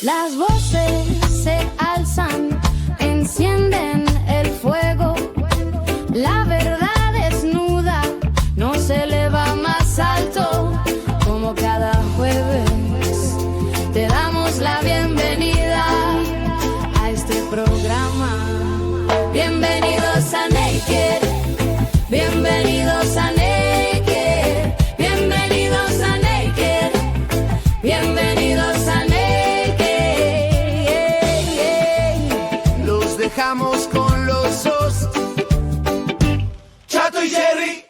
Las voces se alzan, encienden el fuego. La verdad desnuda no se eleva más alto. Como cada jueves te damos la bienvenida a este programa. Bienvenidos a Naked, bienvenidos a Naked, bienvenidos a Naked, bienvenidos a Naked. Los dejamos con los hosts Chato y Jerry.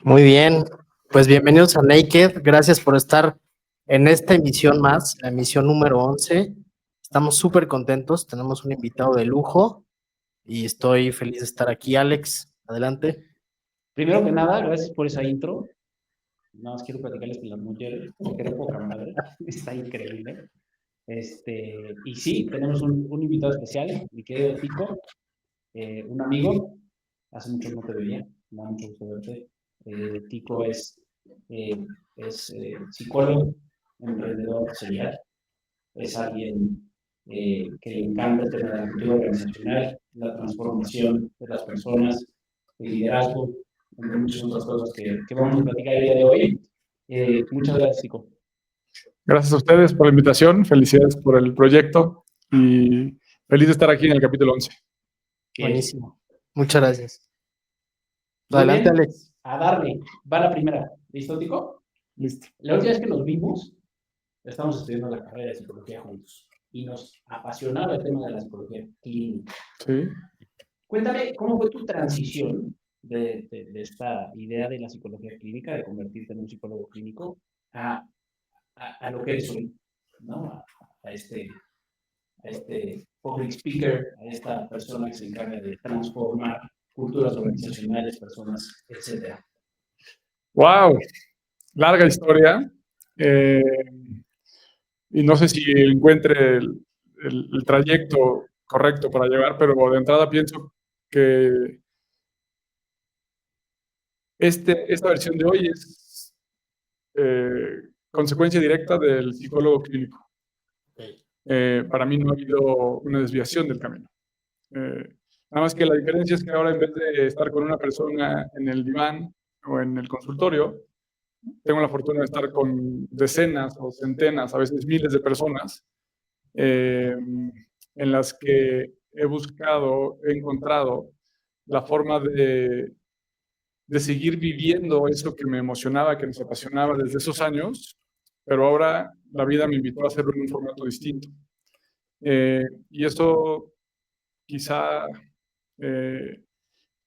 Muy bien, pues bienvenidos a Naked. Gracias por estar en esta emisión más, la emisión número 11. Estamos súper contentos, tenemos un invitado de lujo y estoy feliz de estar aquí. Alex, adelante. Primero que nada, gracias por esa intro. Nada más quiero platicarles que la mujer me quedó poca madre. Está increíble. Y sí, tenemos un invitado especial, mi querido Tico, un amigo. Hace mucho no te veía, me da mucho gusto verte. Tico es psicólogo, emprendedor serial. Es alguien que le encanta el tema de la cultura organizacional, la transformación de las personas, el liderazgo, entre muchas otras cosas que vamos a platicar el día de hoy. Muchas gracias, Tico. Gracias a ustedes por la invitación, felicidades por el proyecto y feliz de estar aquí en el capítulo 11. Buenísimo, muchas gracias. Muy Adelante, bien. Alex. A darle, va la primera. ¿Listo, Tico? Listo. La última vez que nos vimos, estamos estudiando la carrera de psicología juntos y nos apasionaba el tema de la psicología clínica. Sí. Cuéntame, ¿cómo fue tu transición de esta idea de la psicología clínica, de convertirte en un psicólogo clínico, a lo que eres hoy, ¿no? A este public speaker, a esta persona que se encarga de transformar culturas organizacionales, personas, etcétera. ¡Wow! Larga historia. Y no sé si encuentre el trayecto correcto para llegar, pero de entrada pienso que esta versión de hoy es consecuencia directa del psicólogo clínico. Para mí no ha habido una desviación del camino. Nada más que la diferencia es que ahora, en vez de estar con una persona en el diván o en el consultorio, tengo la fortuna de estar con decenas o centenas, a veces miles de personas, en las que he encontrado la forma de seguir viviendo eso que me emocionaba, que nos apasionaba desde esos años, pero ahora la vida me invitó a hacerlo en un formato distinto. Y eso quizá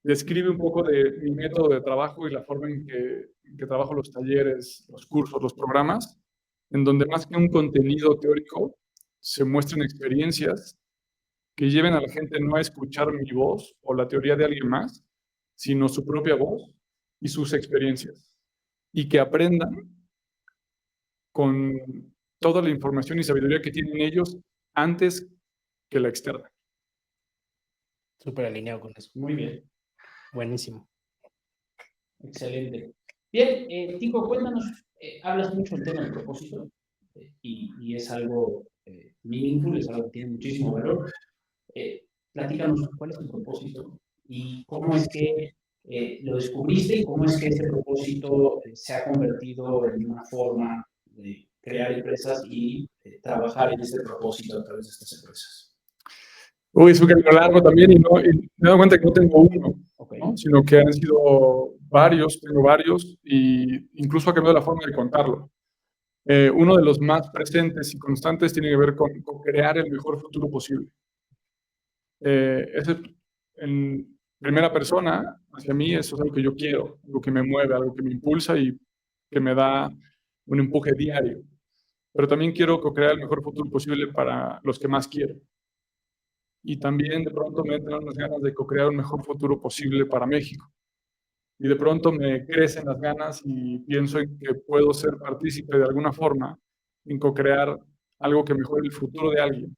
describe un poco de mi método de trabajo y la forma en que trabajo los talleres, los cursos, los programas, en donde más que un contenido teórico, se muestran experiencias que lleven a la gente no a escuchar mi voz o la teoría de alguien más, sino su propia voz y sus experiencias. Y que aprendan con toda la información y sabiduría que tienen ellos antes que la externa. Súper alineado con eso. Muy bien. Buenísimo. Excelente. Bien, Tico, cuéntanos, hablas mucho del tema del propósito y es algo meaningful, es algo que tiene muchísimo valor. Platícanos cuál es tu propósito y cómo es que lo descubriste y cómo es que este propósito se ha convertido en una forma de crear empresas y trabajar en este propósito a través de estas empresas. Uy, es un camino largo también y me he dado cuenta que no tengo uno, Okay. ¿no? Sino que han sido varios, tengo varios, y incluso ha cambiado la forma de contarlo. Uno de los más presentes y constantes tiene que ver con crear el mejor futuro posible. Ese, en primera persona, hacia mí, eso es algo que yo quiero, algo que me mueve, algo que me impulsa y que me da un empuje diario. Pero también quiero co-crear el mejor futuro posible para los que más quiero. Y también de pronto me entran unas ganas de co-crear un mejor futuro posible para México. Y de pronto me crecen las ganas y pienso en que puedo ser partícipe de alguna forma en co-crear algo que mejore el futuro de alguien.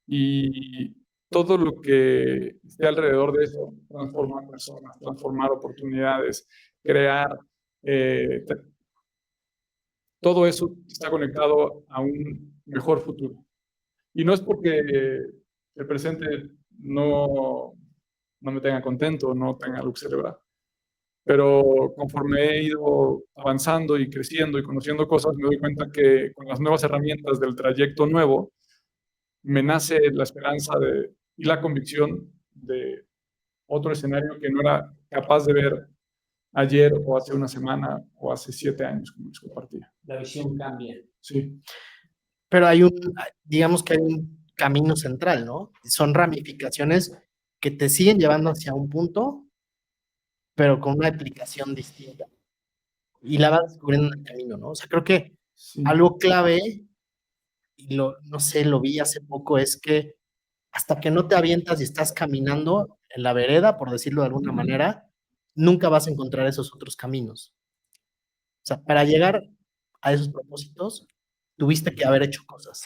Y todo lo que esté alrededor de eso, transformar personas, transformar oportunidades, crear todo eso está conectado a un mejor futuro. Y no es porque el presente no me tenga contento, no tenga algo que celebrar. Pero conforme he ido avanzando y creciendo y conociendo cosas, me doy cuenta que con las nuevas herramientas del trayecto nuevo, me nace la esperanza y la convicción de otro escenario que no era capaz de ver ayer o hace una semana o hace 7 años, como les compartía. La visión cambia. Sí. Pero digamos que hay un camino central, ¿no? Son ramificaciones que te siguen llevando hacia un punto, pero con una aplicación distinta. Y la vas descubriendo en el camino, ¿no? O sea, creo que Sí. algo clave, y no sé, lo vi hace poco, es que hasta que no te avientas y estás caminando en la vereda, por decirlo de alguna manera, nunca vas a encontrar esos otros caminos. O sea, para llegar a esos propósitos, tuviste que haber hecho cosas.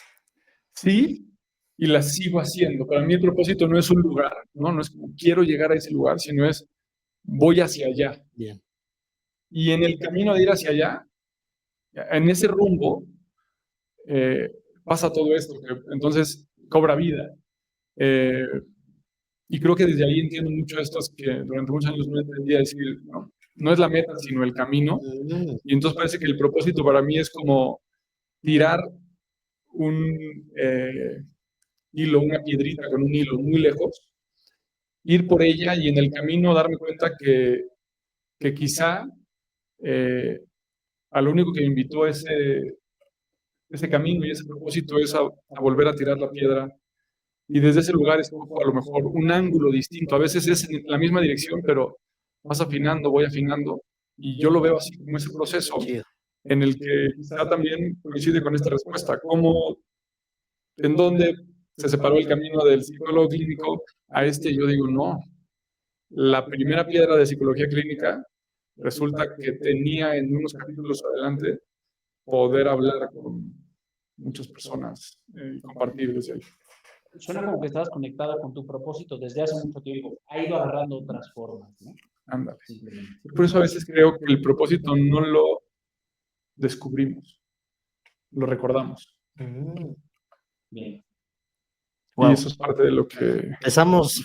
Sí, y las sigo haciendo. Para mí el propósito no es un lugar, ¿no? No es como quiero llegar a ese lugar, sino es voy hacia allá. Bien. Y en el camino de ir hacia allá, en ese rumbo, pasa todo esto, que entonces cobra vida. Y creo que desde ahí entiendo mucho esto, que durante muchos años no entendía decir, no es la meta, sino el camino. Y entonces parece que el propósito para mí es como tirar un hilo, una piedrita con un hilo muy lejos, ir por ella y en el camino darme cuenta que quizá a lo único que me invitó ese camino y ese propósito es a volver a tirar la piedra. Y desde ese lugar escojo a lo mejor un ángulo distinto. A veces es en la misma dirección, pero vas afinando, voy afinando. Y yo lo veo así como ese proceso en el que quizá también coincide con esta respuesta. ¿En dónde se separó el camino del psicólogo clínico a este? Yo digo, no. La primera piedra de psicología clínica resulta que tenía en unos capítulos adelante poder hablar con muchas personas y compartir desde ahí. Suena como que estabas conectado con tu propósito desde hace mucho tiempo. Ha ido agarrando otras formas, ¿no? Ándale. Por eso a veces creo que el propósito no lo descubrimos, lo recordamos. Bien. Wow. Y eso es parte de lo que... Empezamos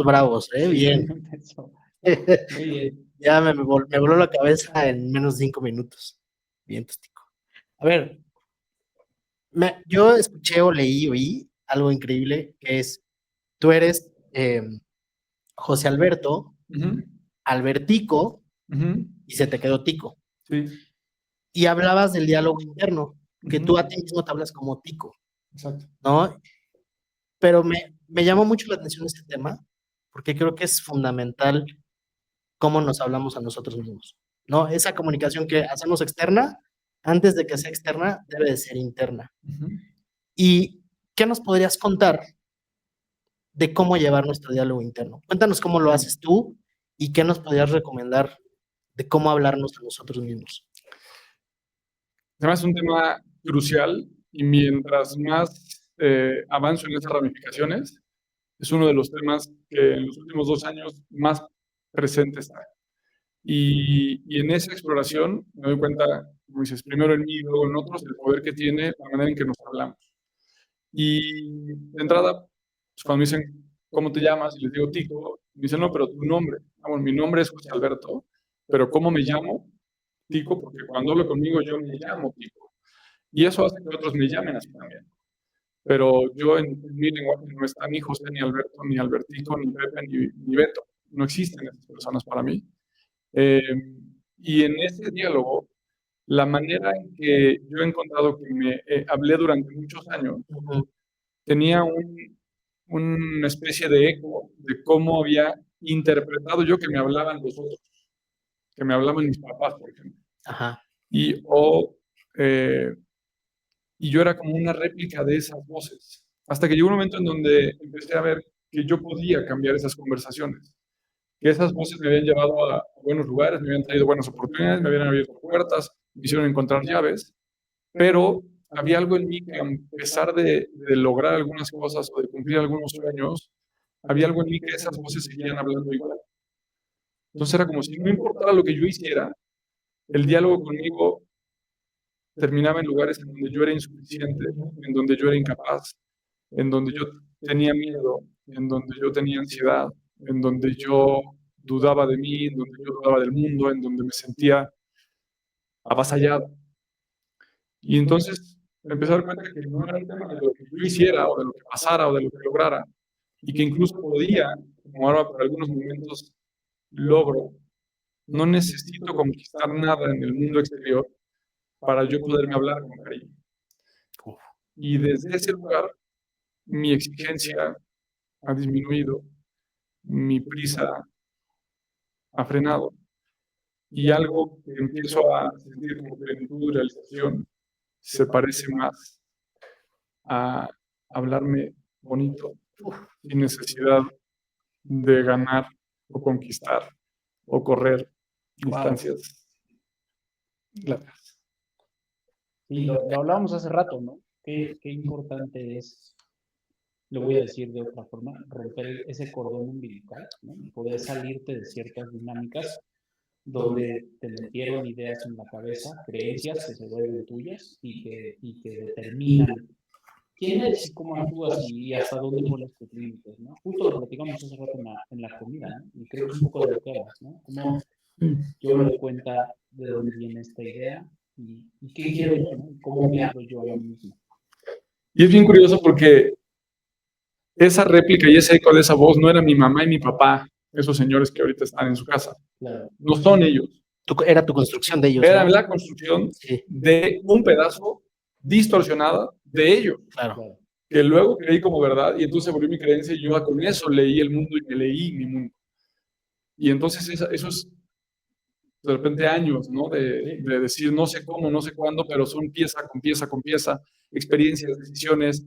bravos, ¿eh? Bien. Muy bien. Ya me voló la cabeza en menos de 5 minutos. Bien, Tico. A ver, yo escuché o oí algo increíble, que es, tú eres José Alberto, Albertico, y se te quedó Tico. Sí. Y hablabas del diálogo interno, que tú a ti mismo te hablas como Tico. Exacto. ¿No? Pero me llamó mucho la atención este tema, porque creo que es fundamental cómo nos hablamos a nosotros mismos, ¿no? Esa comunicación que hacemos externa, antes de que sea externa, debe de ser interna. ¿Y qué nos podrías contar de cómo llevar nuestro diálogo interno? Cuéntanos cómo lo haces tú y qué nos podrías recomendar de cómo hablarnos a nosotros mismos. Además es un tema crucial y mientras más avanzo en esas ramificaciones, es uno de los temas que en los últimos 2 años más presente está. Y en esa exploración me doy cuenta, como dices, primero en mí y luego en otros, el poder que tiene la manera en que nos hablamos. Y de entrada, pues cuando me dicen, ¿cómo te llamas? Y les digo, Tico, me dicen, no, pero tu nombre. Bueno, mi nombre es José Alberto, pero ¿cómo me llamo? Tico, porque cuando hablo conmigo yo me llamo Tico. Y eso hace que otros me llamen así también. Pero yo en mi lenguaje no está ni José, ni Alberto, ni Albertico, ni Pepe, ni Beto. No existen esas personas para mí. Y en ese diálogo, la manera en que yo he encontrado que me hablé durante muchos años, tenía una especie de eco de cómo había interpretado yo que me hablaban los otros, que me hablaban mis papás, por ejemplo. Ajá. Y yo era como una réplica de esas voces, hasta que llegó un momento en donde empecé a ver que yo podía cambiar esas conversaciones, que esas voces me habían llevado a buenos lugares, me habían traído buenas oportunidades, me habían abierto puertas, me hicieron encontrar llaves, pero había algo en mí que, a pesar de lograr algunas cosas o de cumplir algunos sueños, había algo en mí que esas voces seguían hablando igual. Entonces era como si no importara lo que yo hiciera, el diálogo conmigo terminaba en lugares en donde yo era insuficiente, en donde yo era incapaz, en donde yo tenía miedo, en donde yo tenía ansiedad, en donde yo dudaba de mí, en donde yo dudaba del mundo, en donde me sentía avasallado. Y entonces empecé a dar cuenta que no era un tema de lo que yo hiciera, o de lo que pasara, o de lo que lograra, y que incluso podía, como ahora por algunos momentos logro, no necesito conquistar nada en el mundo exterior para yo poderme hablar con cariño. Y desde ese lugar, mi exigencia ha disminuido, mi prisa ha frenado, y algo que empiezo a sentir como plenitud y realización se parece más a hablarme bonito, sin necesidad de ganar o conquistar o correr distancias largas. Y lo hablábamos hace rato, ¿no? Qué importante es, lo voy a decir de otra forma, romper ese cordón umbilical, ¿no? Poder salirte de ciertas dinámicas donde te metieron ideas en la cabeza, creencias que se vuelven tuyas y que determinan quién eres y cómo actúas y hasta dónde pones tus límites, ¿no? Justo lo platicamos hace rato en la comida, ¿no? Y creo que es un poco de lo que hablas, ¿no? Cómo yo me doy cuenta de dónde viene esta idea y qué quiero yo, ¿no? Cómo me hablo yo a mí mismo. Y es bien curioso porque esa réplica y ese eco de esa voz no era mi mamá y mi papá, esos señores que ahorita están en su casa. Claro. No son ellos. Era tu construcción de ellos, Era ¿no? la construcción Sí, de un pedazo distorsionada de ellos, claro. Claro. que luego creí como verdad, y entonces volvió mi creencia y yo con eso leí el mundo y me leí mi mundo. Y entonces esos de repente años, ¿no? De decir no sé cómo, no sé cuándo, pero son pieza con pieza con pieza, experiencias, decisiones,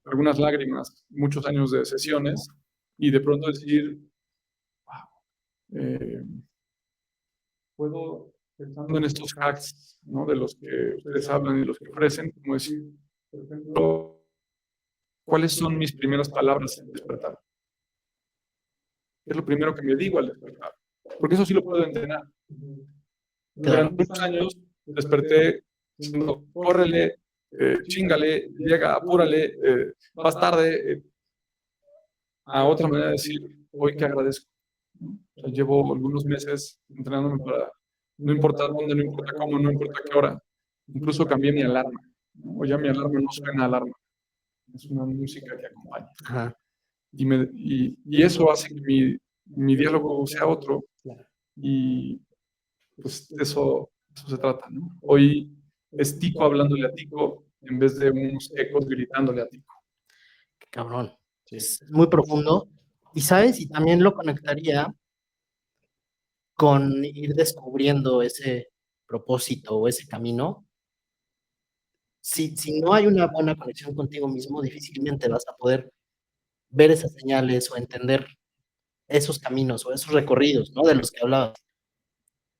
algunas lágrimas, muchos años de sesiones, y de pronto decir, wow, puedo, pensando en estos hacks, ¿no? De los que ustedes hablan y de los que ofrecen, como decir, por ejemplo, ¿cuáles son mis primeras palabras al despertar? ¿Qué es lo primero que me digo al despertar? Porque eso sí lo puedo entrenar. Durante muchos años desperté diciendo, córrele, chíngale, llega, apúrale, vas tarde. A otra manera de decir, hoy que agradezco. O sea, llevo algunos meses entrenándome para no importa dónde, no importa cómo, no importa qué hora. Incluso cambié mi alarma, ¿no? O ya mi alarma no suena alarma. Es una música que acompaña. Ajá. Y eso hace que mi diálogo sea otro. Y pues eso se trata, ¿no? Hoy es Tico hablándole a Tico en vez de unos ecos gritándole a Tico. Qué cabrón. Es muy profundo. Y sabes, y también lo conectaría con ir descubriendo ese propósito o ese camino. Si no hay una buena conexión contigo mismo, difícilmente vas a poder ver esas señales o entender esos caminos o esos recorridos, ¿no? De los que hablabas.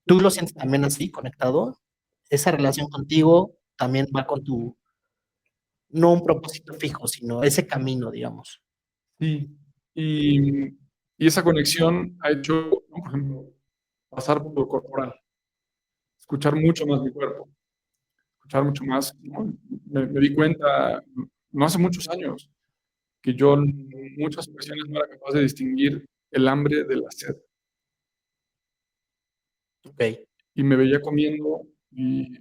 ¿Tú lo sientes también así, conectado? Esa relación contigo también va con no un propósito fijo, sino ese camino, digamos. Sí, y esa conexión ha hecho, ¿no? Por ejemplo, pasar por lo corporal, escuchar mucho más mi cuerpo, escuchar mucho más, ¿no? Me di cuenta, no hace muchos años, que yo en muchas ocasiones no era capaz de distinguir el hambre de la sed. Ok. Y me veía comiendo y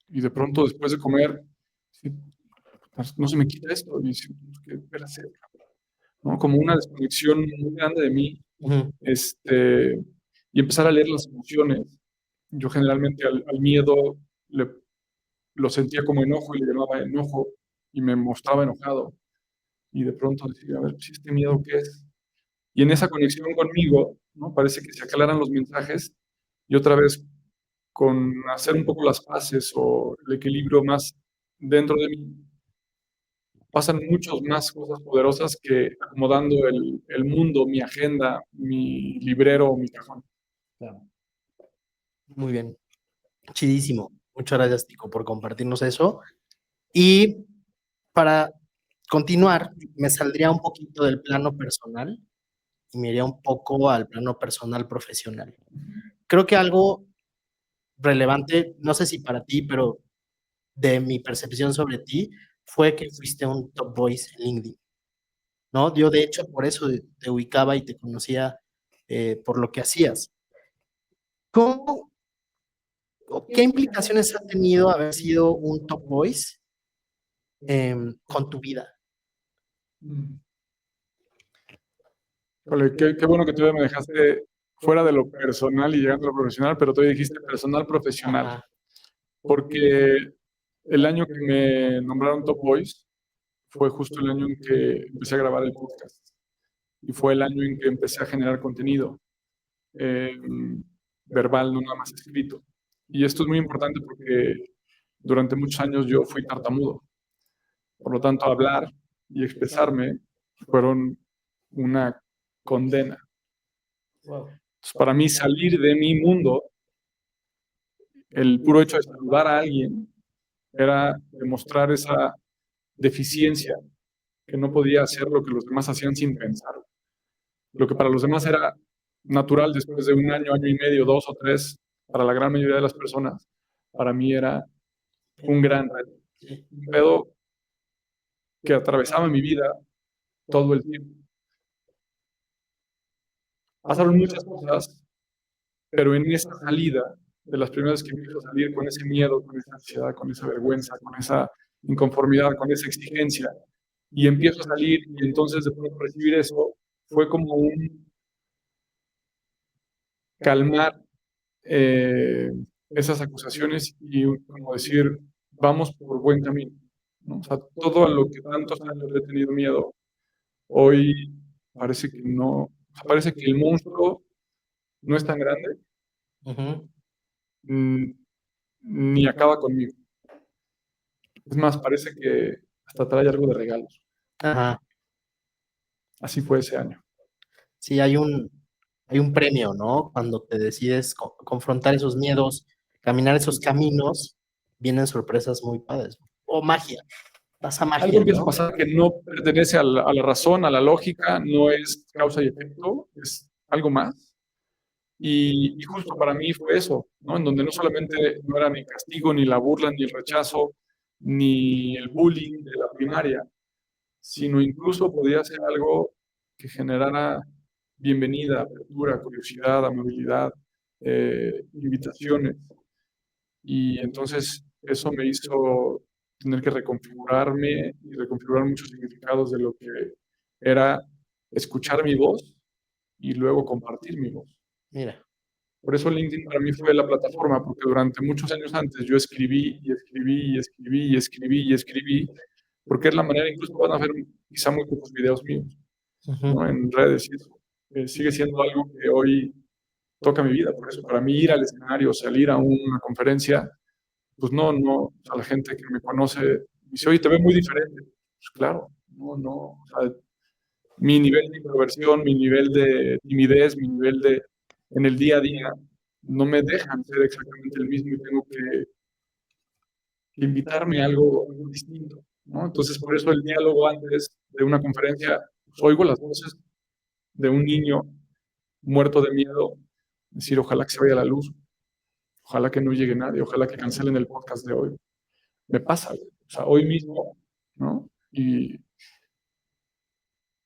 de pronto después de comer, sí, no se me quita esto, y sí, ¿qué era sed? ¿No? Como una desconexión muy grande de mí, Ujú. y empezar a leer las emociones. Yo generalmente al miedo lo sentía como enojo y le llamaba enojo y me mostraba enojado. Y de pronto decía, a ver, ¿sí este miedo qué es? Y en esa conexión conmigo, ¿no? Parece que se aclaran los mensajes y otra vez con hacer un poco las paces o el equilibrio más dentro de mí, pasan muchas más cosas poderosas que acomodando el mundo, mi agenda, mi librero, mi cajón. Claro. Muy bien. Chidísimo. Muchas gracias, Tico, por compartirnos eso. Y para continuar, me saldría un poquito del plano personal y me iría un poco al plano personal profesional. Creo que algo relevante, no sé si para ti, pero de mi percepción sobre ti fue que fuiste un top voice en LinkedIn, ¿no? Yo, de hecho, por eso te ubicaba y te conocía por lo que hacías. ¿Cómo, o qué implicaciones ha tenido haber sido un top voice con tu vida? Híjole, qué bueno que todavía me dejaste fuera de lo personal y llegando a lo profesional, pero todavía dijiste personal profesional, Ajá. porque el año que me nombraron Top Voice fue justo el año en que empecé a grabar el podcast y fue el año en que empecé a generar contenido eh, verbal, no nada más escrito. Y esto es muy importante porque durante muchos años yo fui tartamudo. Por lo tanto, hablar y expresarme fueron una condena. Wow. Entonces, para mí, salir de mi mundo, el puro hecho de saludar a alguien, era demostrar esa deficiencia, que no podía hacer lo que los demás hacían sin pensar. Lo que para los demás era natural después de un año, año y medio, 2 o 3, para la gran mayoría de las personas, para mí era un gran reto. Un pedo que atravesaba mi vida todo el tiempo. Pasaron muchas cosas, pero en esa salida, de las primeras que empiezo a salir con ese miedo, con esa ansiedad, con esa vergüenza, con esa inconformidad, con esa exigencia, y empiezo a salir y entonces de pronto recibir eso, fue como un calmar esas acusaciones y como decir, vamos por buen camino, ¿no? O sea, todo a lo que tantos años le he tenido miedo, hoy parece que no, o sea, parece que el monstruo no es tan grande, Ujú. ni acaba conmigo. Es más, parece que hasta trae algo de regalos. Ajá. Así fue ese año. Sí, hay un premio, ¿no? Cuando te decides confrontar esos miedos, caminar esos caminos, vienen sorpresas muy padres. O magia, pasa Algo magia, empieza a ¿no? pasar que no pertenece a la razón, a la lógica, no es causa y efecto, es algo más. Y justo para mí fue eso, ¿no? En donde no solamente no era ni castigo, ni la burla, ni el rechazo, ni el bullying de la primaria, sino incluso podía ser algo que generara bienvenida, apertura, curiosidad, amabilidad, invitaciones. Y entonces eso me hizo tener que reconfigurarme y reconfigurar muchos significados de lo que era escuchar mi voz y luego compartir mi voz. Mira. Por eso LinkedIn para mí fue la plataforma, porque durante muchos años antes yo escribí y escribí y escribí y escribí y escribí, porque es la manera, incluso van a ver quizá muy pocos videos míos, ¿no? En redes y eso. Sigue siendo algo que hoy toca mi vida, por eso para mí ir al escenario, salir a una conferencia, pues no, o sea, la gente que me conoce dice, oye, te ve muy diferente. Pues claro, no, o sea, mi nivel de introversión, mi nivel de timidez, mi nivel de, en el día a día, no me dejan ser exactamente el mismo y tengo que invitarme a algo distinto, ¿no? Entonces, por eso el diálogo antes de una conferencia, pues, oigo las voces de un niño muerto de miedo, decir, ojalá que se vaya la luz, ojalá que no llegue nadie, ojalá que cancelen el podcast de hoy. Me pasa, o sea, hoy mismo, ¿no? Y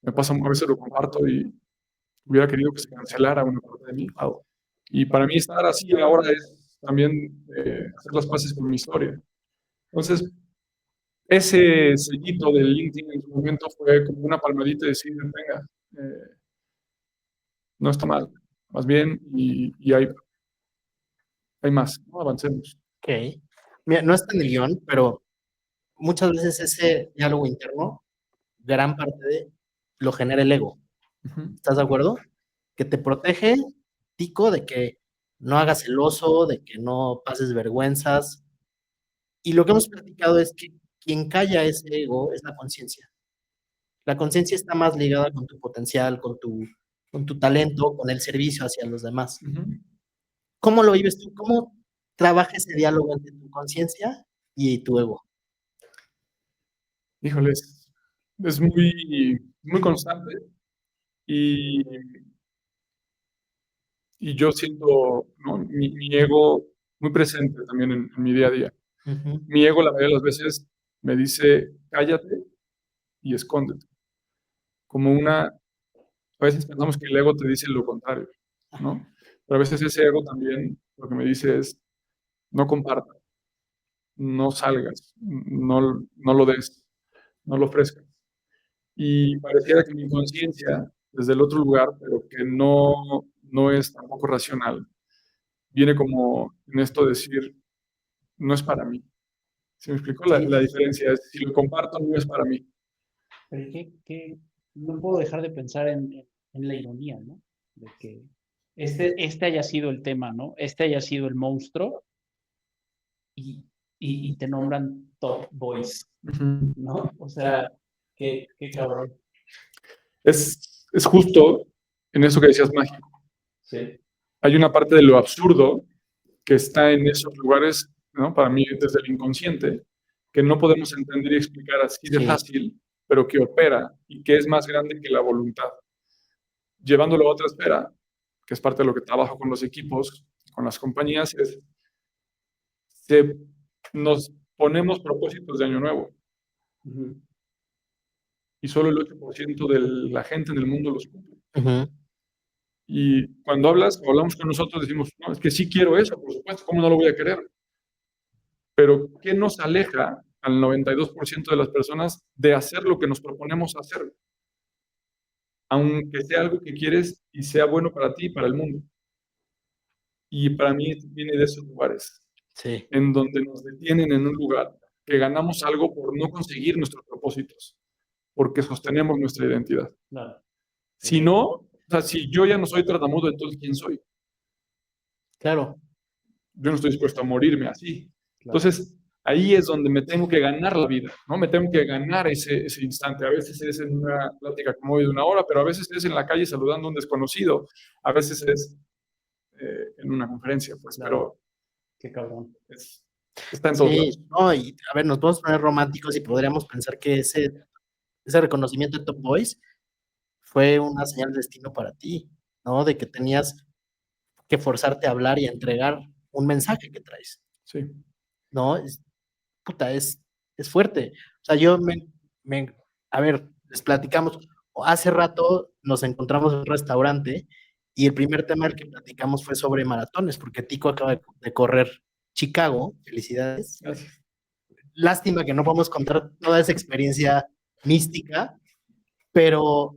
me pasa, a veces lo comparto y hubiera querido que se cancelara una parte de mí. Y para mí estar así ahora es también hacer las paces con mi historia. Entonces, ese sellito del LinkedIn en su momento fue como una palmadita y decir, venga, no está mal, más bien, y hay más, ¿no? Avancemos. Ok. Mira, no está en el guión, pero muchas veces ese diálogo interno, gran parte de lo genera el ego. Uh-huh. ¿Estás de acuerdo? Que te protege, Tico, de que no hagas el oso, de que no pases vergüenzas. Y lo que hemos platicado es que quien calla ese ego es la conciencia. La conciencia está más ligada con tu potencial, con tu talento, con el servicio hacia los demás. Uh-huh. ¿Cómo lo vives tú? ¿Cómo trabaja ese diálogo entre tu conciencia y tu ego? Híjole, es muy constante y, y yo siento, ¿no? mi ego muy presente también en mi día a día. Mi ego la mayoría de las veces me dice, cállate y escóndete. A veces pensamos que el ego te dice lo contrario, ¿no? Pero a veces ese ego también lo que me dice es, no compartas, no salgas, no lo des, no lo ofrezcas. Y pareciera que mi conciencia, desde el otro lugar, pero que no es tampoco racional, viene como en esto de decir, no es para mí. ¿Se me explicó? La diferencia es, si lo comparto, no es para mí. Pero no puedo dejar de pensar en la ironía, ¿no? De que este haya sido el tema, ¿no? Este haya sido el monstruo y te nombran Top Boys, ¿no? O sea, qué cabrón. Es justo en eso que decías mágico. Sí. Hay una parte de lo absurdo que está en esos lugares, ¿no? Para mí, desde el inconsciente, que no podemos entender y explicar así de fácil, pero que opera y que es más grande que la voluntad. Llevándolo a otra esfera, que es parte de lo que trabajo con los equipos, con las compañías, nos ponemos propósitos de año nuevo. Y solo el 8% de la gente en el mundo los cumple. Y cuando hablamos con nosotros, decimos, no, es que sí quiero eso, por supuesto, ¿cómo no lo voy a querer? Pero ¿qué nos aleja al 92% de las personas de hacer lo que nos proponemos hacer? Aunque sea algo que quieres y sea bueno para ti y para el mundo. Y para mí viene de esos lugares, en donde nos detienen en un lugar, que ganamos algo por no conseguir nuestros propósitos, porque sostenemos nuestra identidad. Claro. Si no, o sea, si yo ya no soy tartamudo, entonces ¿quién soy? Claro. Yo no estoy dispuesto a morirme así. Claro. Entonces, ahí es donde me tengo que ganar la vida, ¿no? Me tengo que ganar ese instante. A veces es en una plática como hoy de una hora, pero a veces es en la calle saludando a un desconocido. A veces es en una conferencia, pues, claro. Pero... Qué cabrón. Está en todos lados. No, y a ver, nos podemos poner románticos y podríamos pensar que ese reconocimiento de Top Boys fue una señal de destino para ti, ¿no? De que tenías que forzarte a hablar y a entregar un mensaje que traes. Sí. ¿No? Es fuerte. O sea, a ver, les platicamos. Hace rato nos encontramos en un restaurante y el primer tema del que platicamos fue sobre maratones, porque Tico acaba de correr Chicago. Felicidades. Gracias. Lástima que no podemos contar toda esa experiencia mística, pero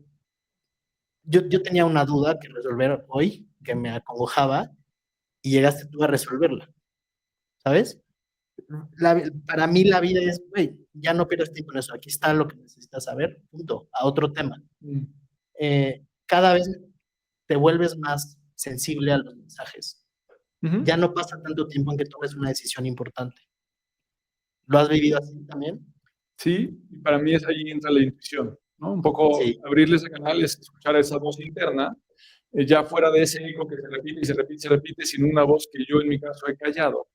yo tenía una duda que resolver hoy, que me acongojaba, y llegaste tú a resolverla, ¿sabes? Para mí la vida es, güey, ya no pierdas tiempo en eso, aquí está lo que necesitas saber, punto, a otro tema. Cada vez te vuelves más sensible a los mensajes. Ya no pasa tanto tiempo en que tomes una decisión importante. ¿Lo has vivido así también? Sí, y para mí ahí entra la intuición, ¿no? Un poco abrirle ese canal es escuchar esa voz interna, ya fuera de ese eco que se repite y se repite y se repite, sin una voz que yo en mi caso he callado.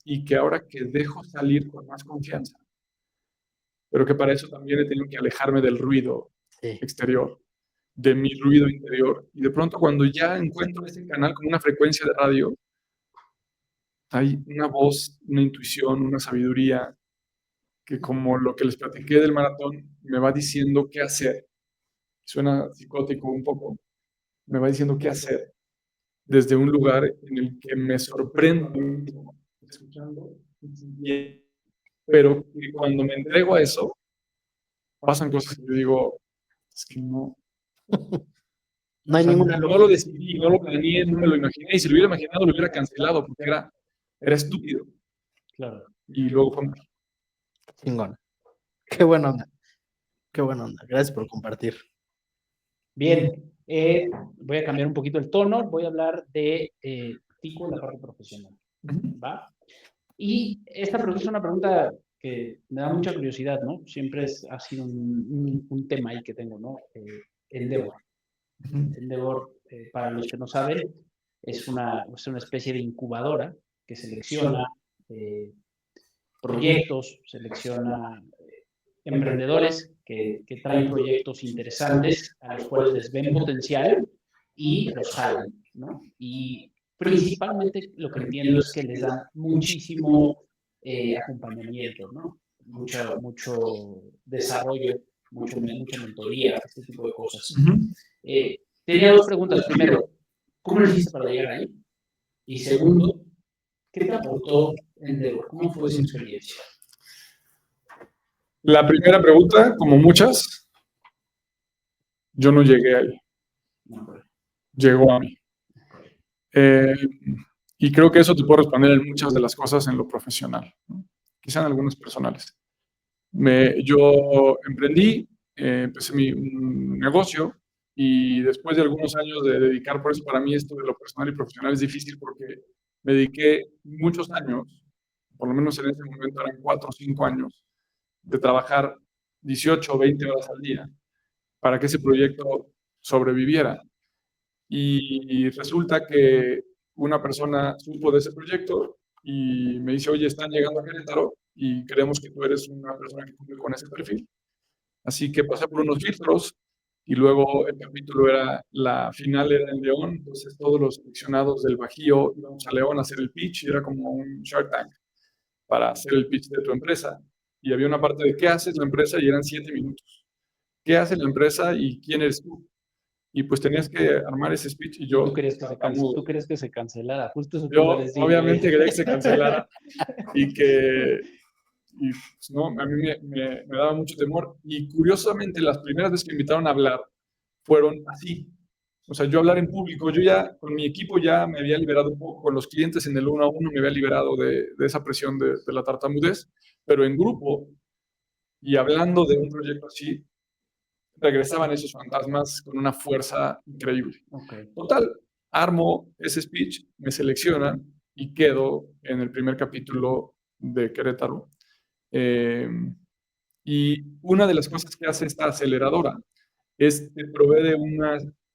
Y que ahora que dejo salir con más confianza, pero que para eso también he tenido que alejarme del ruido exterior, de mi ruido interior, y de pronto cuando ya encuentro ese canal como una frecuencia de radio, hay una voz, una intuición, una sabiduría, que como lo que les platiqué del maratón, me va diciendo qué hacer. Suena psicótico un poco, me va diciendo qué hacer, desde un lugar en el que me sorprendo escuchando, pero que cuando me entrego a eso, pasan cosas que yo digo, es que no. No hay ninguna lógica. No lo decidí, no lo planeé, no me lo imaginé, y si lo hubiera imaginado lo hubiera cancelado, porque era estúpido. Claro. Y luego fue mágico. Chingón. Qué buena onda. Qué buena onda. Gracias por compartir. Bien, voy a cambiar un poquito el tono, voy a hablar de Tico en la parte profesional. ¿Va? Y esta pregunta es una pregunta que me da mucha curiosidad, ¿no? Siempre ha sido un tema ahí que tengo, ¿no? Endeavor. Endeavor, para los que no saben, es una especie de incubadora que selecciona proyectos, selecciona emprendedores que traen proyectos interesantes a los cuales les ven potencial y los jalan, ¿no? Y principalmente lo que entiendo es que les dan muchísimo acompañamiento, ¿no? Mucho desarrollo, mucha mentoría, este tipo de cosas. Tenía dos preguntas. Primero, ¿cómo lo hiciste para llegar ahí? Y segundo, ¿qué te aportó Endeavor? ¿Cómo fue esa experiencia? La primera pregunta, como muchas, yo no llegué ahí. Llegó a mí. Y creo que eso te puedo responder en muchas de las cosas en lo profesional, ¿no? Quizá en algunas personales. Yo emprendí, empecé un negocio y después de algunos años de dedicar, por eso para mí esto de lo personal y profesional es difícil porque me dediqué muchos años, por lo menos en ese momento eran 4 o 5 años, de trabajar 18 o 20 horas al día para que ese proyecto sobreviviera. Y resulta que una persona supo de ese proyecto y me dice, oye, están llegando a Querétaro y creemos que tú eres una persona que cumple con ese perfil. Así que pasé por unos filtros y luego el capítulo la final era en León, entonces todos los seleccionados del Bajío íbamos a León a hacer el pitch, y era como un Shark Tank para hacer el pitch de tu empresa. Y había una parte de qué hace la empresa y eran 7 minutos. ¿Qué hace la empresa y quién eres tú? Y pues tenías que armar ese speech y yo... ¿Tú crees que se cancelara? Justo eso yo obviamente quería que se cancelara y pues, no, a mí me daba mucho temor. Y curiosamente las primeras veces que me invitaron a hablar fueron así. O sea, yo hablar en público, yo ya con mi equipo ya me había liberado un poco, con los clientes en el 1 a 1 me había liberado de esa presión de la tartamudez, pero en grupo y hablando de un proyecto así, regresaban esos fantasmas con una fuerza increíble. Okay. Total, armo ese speech, me seleccionan y quedo en el primer capítulo de Querétaro. Y una de las cosas que hace esta aceleradora es que provee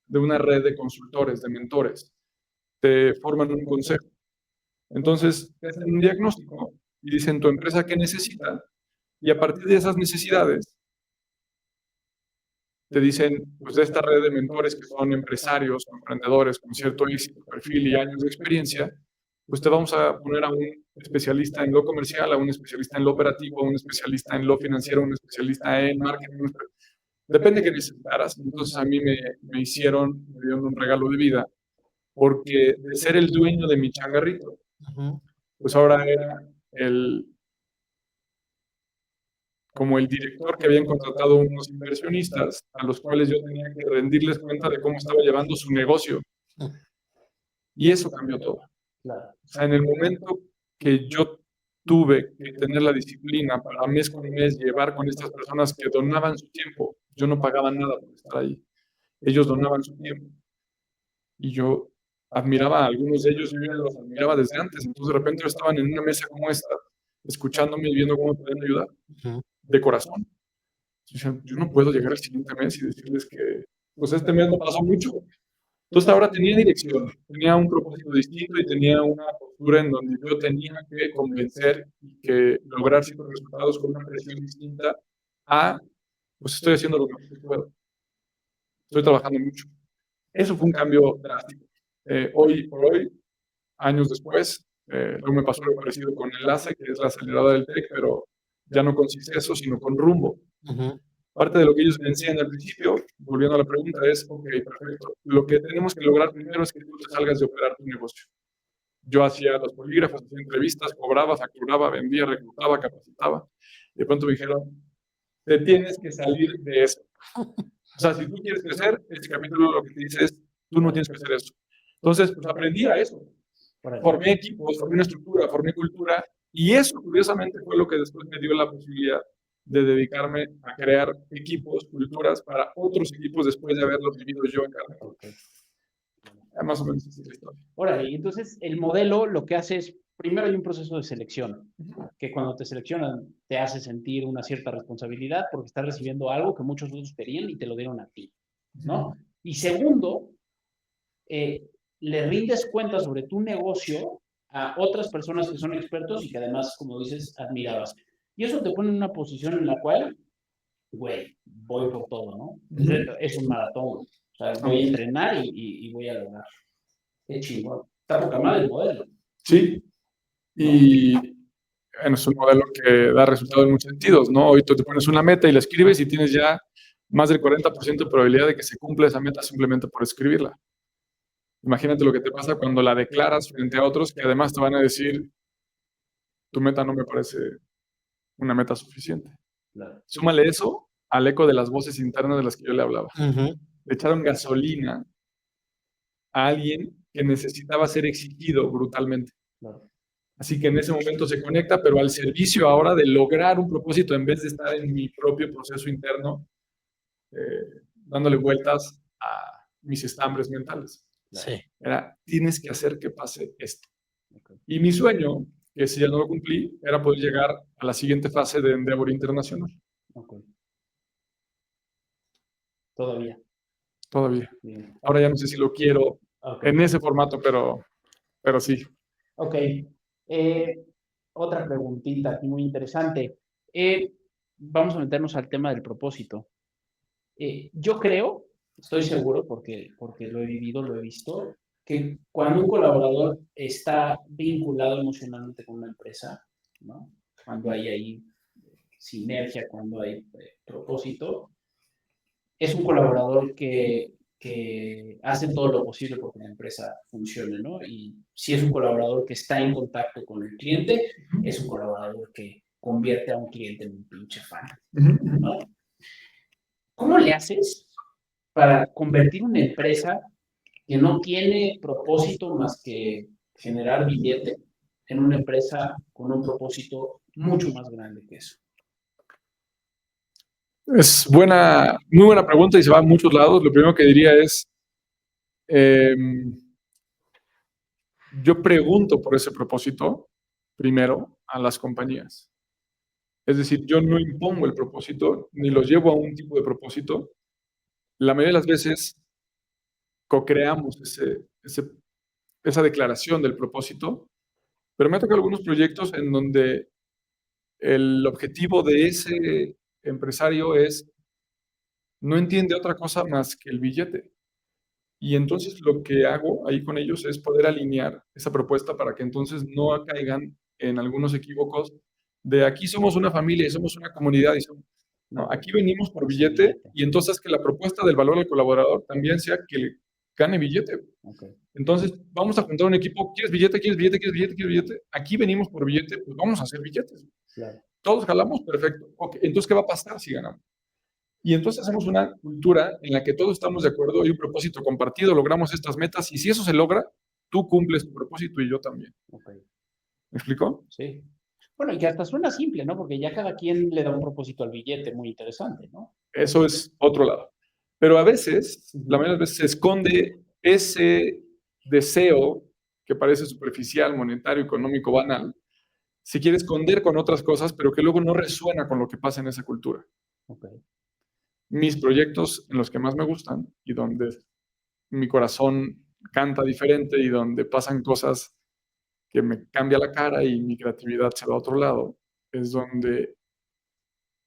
de una red de consultores, de mentores. Te forman un consejo. Entonces, te hacen un diagnóstico y dicen tu empresa qué necesita y a partir de esas necesidades te dicen, pues de esta red de mentores que son empresarios o emprendedores con cierto éxito, perfil y años de experiencia, pues te vamos a poner a un especialista en lo comercial, a un especialista en lo operativo, a un especialista en lo financiero, a un especialista en marketing. Depende de qué necesitaras. Entonces a mí me dieron un regalo de vida, porque de ser el dueño de mi changarrito, pues ahora era como el director que habían contratado unos inversionistas a los cuales yo tenía que rendirles cuenta de cómo estaba llevando su negocio. Y eso cambió todo. Claro. O sea, en el momento que yo tuve que tener la disciplina para mes con mes llevar con estas personas que donaban su tiempo, yo no pagaba nada por estar ahí. Ellos donaban su tiempo. Y yo admiraba a algunos de ellos, yo ya los admiraba desde antes. Entonces de repente estaban en una mesa como esta, escuchándome y viendo cómo podían ayudar. De corazón. Yo no puedo llegar al siguiente mes y decirles que pues este mes no pasó mucho. Entonces ahora tenía dirección, tenía un propósito distinto y tenía una postura en donde yo tenía que convencer y que lograr ciertos resultados con una presión distinta a, pues estoy haciendo lo mejor que puedo. Estoy trabajando mucho. Eso fue un cambio drástico. Hoy por hoy, años después, luego me pasó lo parecido con Enlace, que es la aceleradora del TEC, pero ya no con suceso, sino con rumbo. Parte de lo que ellos me enseñan al principio, volviendo a la pregunta, es, ok, perfecto, lo que tenemos que lograr primero es que tú te salgas de operar tu negocio. Yo hacía los polígrafos, hacía entrevistas, cobraba, facturaba, vendía, reclutaba, capacitaba. De pronto me dijeron, te tienes que salir de eso. O sea, si tú quieres crecer, este capítulo lo que te dice es, tú no tienes que hacer eso. Entonces, pues aprendí a eso. Formé equipos, formé una estructura, formé cultura, y eso, curiosamente, fue lo que después me dio la posibilidad de dedicarme a crear equipos, culturas para otros equipos después de haberlo vivido yo en carne. Okay. Más o menos esa es la historia. Ahora, y entonces el modelo lo que hace es, primero hay un proceso de selección, que cuando te seleccionan te hace sentir una cierta responsabilidad porque estás recibiendo algo que muchos otros querían y te lo dieron a ti, ¿no? Y segundo, le rindes cuenta sobre tu negocio a otras personas que son expertos y que además, como dices, admirabas. Y eso te pone en una posición en la cual, güey, voy por todo, ¿no? Es un maratón. O sea, voy a entrenar y voy a lograr. Qué chingón. está poca madre el modelo. Sí, y bueno, es un modelo que da resultado en muchos sentidos, ¿no? Hoy tú te pones una meta y la escribes y tienes ya más del 40% de probabilidad de que se cumpla esa meta simplemente por escribirla. Imagínate lo que te pasa cuando la declaras frente a otros que además te van a decir, tu meta no me parece una meta suficiente. Claro. Súmale eso al eco de las voces internas de las que yo le hablaba. Ujú. Le echaron gasolina a alguien que necesitaba ser exigido brutalmente. Claro. Así que en ese momento se conecta, pero al servicio ahora de lograr un propósito en vez de estar en mi propio proceso interno, dándole vueltas a mis estambres mentales. Sí. Era, tienes que hacer que pase esto. Okay. Y mi sueño, que si ya no lo cumplí, era poder llegar a la siguiente fase de Endeavor Internacional. Okay. Todavía. Todavía. Bien. Ahora ya no sé si lo quiero Okay. en ese formato, pero sí. Ok. Otra preguntita aquí muy interesante. Vamos a meternos al tema del propósito. Yo creo, estoy seguro, porque lo he vivido, lo he visto, que cuando un colaborador está vinculado emocionalmente con una empresa, ¿no? Cuando hay ahí sinergia, cuando hay propósito, es un colaborador que hace todo lo posible porque la empresa funcione, ¿no? Y si es un colaborador que está en contacto con el cliente, es un colaborador que convierte a un cliente en un pinche fan, ¿no? ¿Cómo le haces para convertir una empresa que no tiene propósito más que generar billete en una empresa con un propósito mucho más grande que eso? Es muy buena pregunta y se va a muchos lados. Lo primero que diría es, yo pregunto por ese propósito primero a las compañías. Es decir, yo no impongo el propósito, ni los llevo a un tipo de propósito. La mayoría de las veces co-creamos esa declaración del propósito, pero me ha tocado algunos proyectos en donde el objetivo de ese empresario no entiende otra cosa más que el billete. Y entonces lo que hago ahí con ellos es poder alinear esa propuesta para que entonces no caigan en algunos equívocos de aquí somos una familia y somos una comunidad. No, aquí venimos por billete y entonces que la propuesta del valor al colaborador también sea que gane billete. Okay. Entonces vamos a juntar un equipo, ¿quieres billete, quieres billete, quieres billete, quieres billete? Aquí venimos por billete, pues vamos a hacer billetes. Claro. Todos jalamos, perfecto. Okay. Entonces, ¿qué va a pasar si ganamos? Y entonces hacemos una cultura en la que todos estamos de acuerdo, hay un propósito compartido, logramos estas metas y si eso se logra, tú cumples tu propósito y yo también. Okay. ¿Me explicó? Sí. Bueno, y que hasta suena simple, ¿no? Porque ya cada quien le da un propósito al billete muy interesante, ¿no? Eso es otro lado. Pero a veces, la mayoría de las veces se esconde ese deseo que parece superficial, monetario, económico, banal, se quiere esconder con otras cosas, pero que luego no resuena con lo que pasa en esa cultura. Okay. Mis proyectos en los que más me gustan y donde mi corazón canta diferente y donde pasan cosas que me cambia la cara y mi creatividad se va a otro lado, es donde,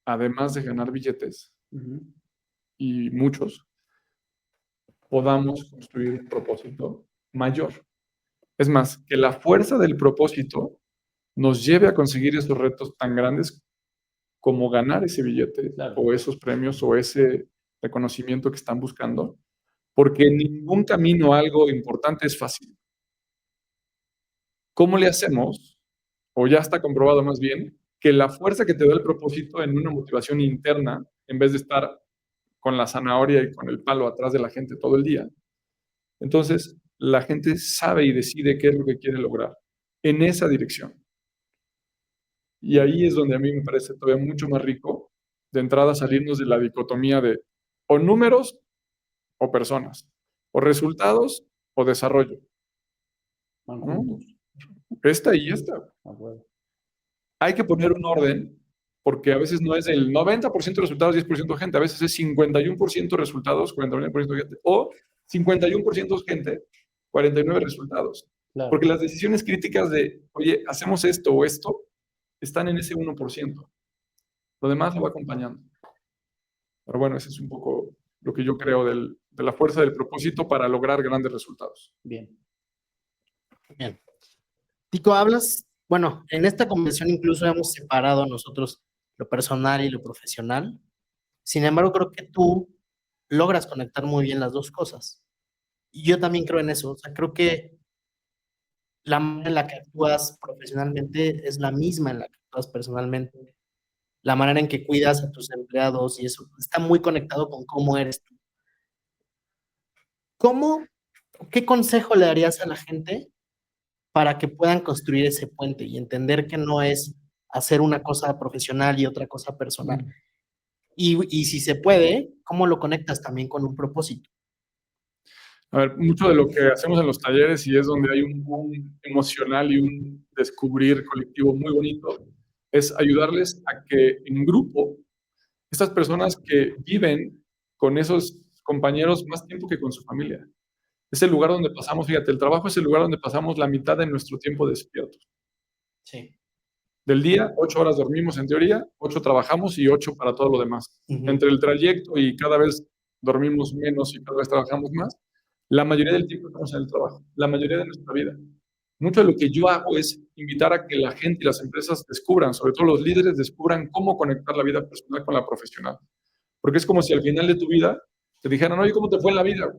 además de ganar billetes, y muchos, podamos construir un propósito mayor. Es más, que la fuerza del propósito nos lleve a conseguir esos retos tan grandes como ganar ese billete, claro, o esos premios o ese reconocimiento que están buscando, porque ningún camino a algo importante es fácil. ¿Cómo le hacemos? O ya está comprobado más bien, que la fuerza que te da el propósito en una motivación interna, en vez de estar con la zanahoria y con el palo atrás de la gente todo el día, entonces la gente sabe y decide qué es lo que quiere lograr en esa dirección. Y ahí es donde a mí me parece todavía mucho más rico de entrada salirnos de la dicotomía de o números o personas, o resultados o desarrollo. ¿No? Esta y esta. Hay que poner un orden, porque a veces no es el 90% resultados, 10% gente, a veces es 51% resultados, 49% gente, o 51% gente, 49 resultados. Claro. Porque las decisiones críticas de, oye, hacemos esto o esto, están en ese 1%. Lo demás lo va acompañando. Pero bueno, ese es un poco lo que yo creo de la fuerza del propósito para lograr grandes resultados. Bien. Bien. Tico, hablas, bueno, en esta conversación incluso hemos separado nosotros lo personal y lo profesional. Sin embargo, creo que tú logras conectar muy bien las dos cosas. Y yo también creo en eso. O sea, creo que la manera en la que actúas profesionalmente es la misma en la que actúas personalmente. La manera en que cuidas a tus empleados y eso está muy conectado con cómo eres tú. ¿Cómo, qué consejo le darías a la gente para que puedan construir ese puente y entender que no es hacer una cosa profesional y otra cosa personal? Y si se puede, ¿cómo lo conectas también con un propósito? A ver, mucho de lo que hacemos en los talleres y es donde hay un boom emocional y un descubrir colectivo muy bonito, es ayudarles a que en grupo, estas personas que viven con esos compañeros más tiempo que con su familia. Es el lugar donde pasamos, fíjate, el trabajo es el lugar donde pasamos la mitad de nuestro tiempo despiertos. Sí. Del día, 8 horas dormimos en teoría, 8 trabajamos y 8 para todo lo demás. Entre el trayecto y cada vez dormimos menos y cada vez trabajamos más, la mayoría del tiempo estamos en el trabajo, la mayoría de nuestra vida. Mucho de lo que yo hago es invitar a que la gente y las empresas descubran, sobre todo los líderes, descubran cómo conectar la vida personal con la profesional. Porque es como si al final de tu vida te dijeran, oye, ¿cómo te fue en la vida?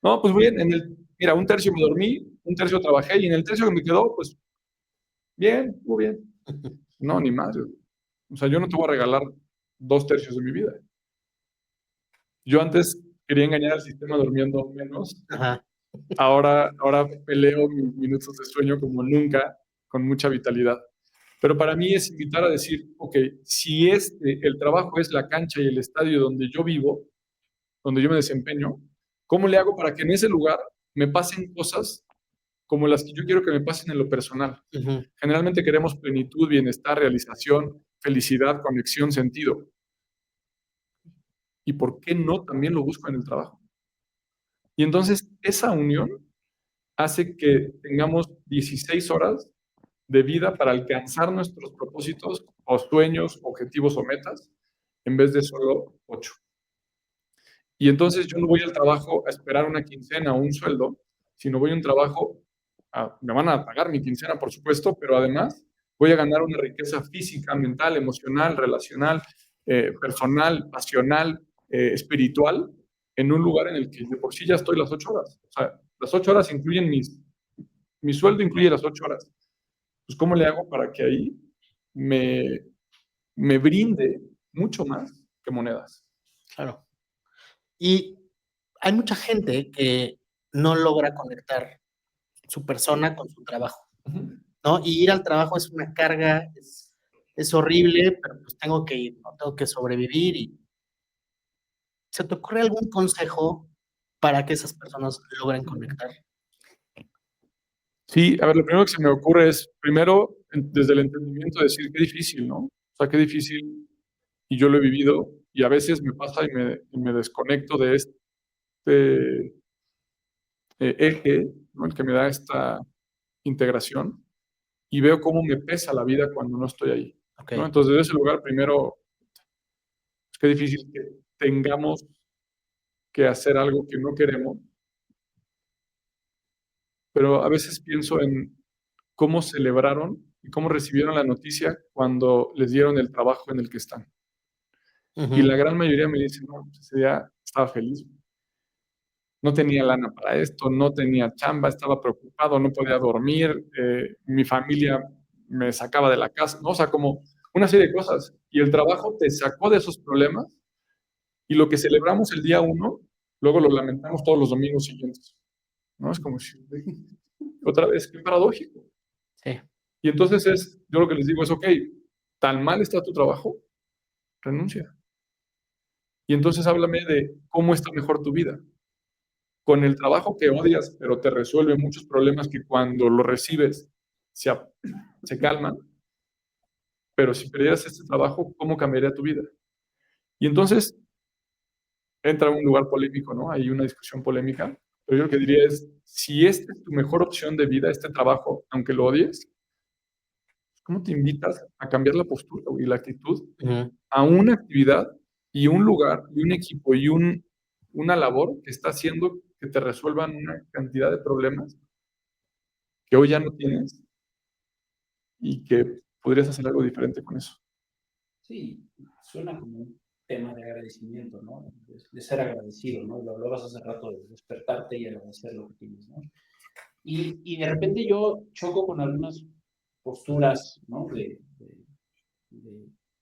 No, pues bien, mira, un tercio me dormí, un tercio trabajé y en el tercio que me quedó, pues bien, muy bien. No, ni más. O sea, yo no te voy a regalar 2/3 de mi vida. Yo antes quería engañar al sistema durmiendo menos. Ajá. Ahora peleo mis minutos de sueño como nunca, con mucha vitalidad. Pero para mí es invitar a decir, ok, si el trabajo es la cancha y el estadio donde yo vivo, donde yo me desempeño, ¿cómo le hago para que en ese lugar me pasen cosas como las que yo quiero que me pasen en lo personal? Generalmente queremos plenitud, bienestar, realización, felicidad, conexión, sentido. ¿Y por qué no también lo busco en el trabajo? Y entonces esa unión hace que tengamos 16 horas de vida para alcanzar nuestros propósitos o sueños, objetivos o metas, en vez de solo 8. Y entonces yo no voy al trabajo a esperar una quincena o un sueldo, sino voy a un trabajo, me van a pagar mi quincena, por supuesto, pero además voy a ganar una riqueza física, mental, emocional, relacional, personal, pasional, espiritual, en un lugar en el que de por sí ya estoy las 8 horas. O sea, las 8 horas incluyen mi sueldo incluye las 8 horas. Pues, ¿cómo le hago para que ahí me brinde mucho más que monedas? Claro. Y hay mucha gente que no logra conectar su persona con su trabajo, ¿no? Y ir al trabajo es una carga, es horrible, pero pues tengo que ir, ¿no? Tengo que sobrevivir. Y ¿se te ocurre algún consejo para que esas personas logren conectar? Sí, a ver, lo primero que se me ocurre es, primero, desde el entendimiento, decir qué difícil, ¿no? O sea, qué difícil, y yo lo he vivido, y a veces me pasa y me desconecto de este eje, ¿no? El que me da esta integración, y veo cómo me pesa la vida cuando no estoy ahí, Okay. ¿no? Entonces, desde ese lugar, primero, es qué difícil que tengamos que hacer algo que no queremos, pero a veces pienso en cómo celebraron y cómo recibieron la noticia cuando les dieron el trabajo en el que están. Y la gran mayoría me dice, no, pues ese día estaba feliz. No tenía lana para esto, no tenía chamba, estaba preocupado, no podía dormir, mi familia me sacaba de la casa, ¿no? O sea, como una serie de cosas. Y el trabajo te sacó de esos problemas y lo que celebramos el día 1, luego lo lamentamos todos los domingos siguientes, ¿no? Es como si, otra vez, qué paradójico. Sí. Y entonces yo lo que les digo es, ok, ¿tan mal está tu trabajo? Renuncia. Y entonces háblame de cómo está mejor tu vida. Con el trabajo que odias, pero te resuelve muchos problemas que cuando lo recibes se calman. Pero si perdieras este trabajo, ¿cómo cambiaría tu vida? Y entonces entra un lugar polémico, ¿no? Hay una discusión polémica. Pero yo lo que diría es, si esta es tu mejor opción de vida, este trabajo, aunque lo odies, ¿cómo te invitas a cambiar la postura y la actitud a una actividad y un lugar y un equipo y una labor que está haciendo que te resuelvan una cantidad de problemas que hoy ya no tienes y que podrías hacer algo diferente con eso. Sí, suena como un tema de agradecimiento, ¿no? De ser agradecido, ¿no? Lo hablabas hace rato de despertarte y agradecer lo que tienes, ¿no? Y de repente yo choco con algunas posturas, ¿no? De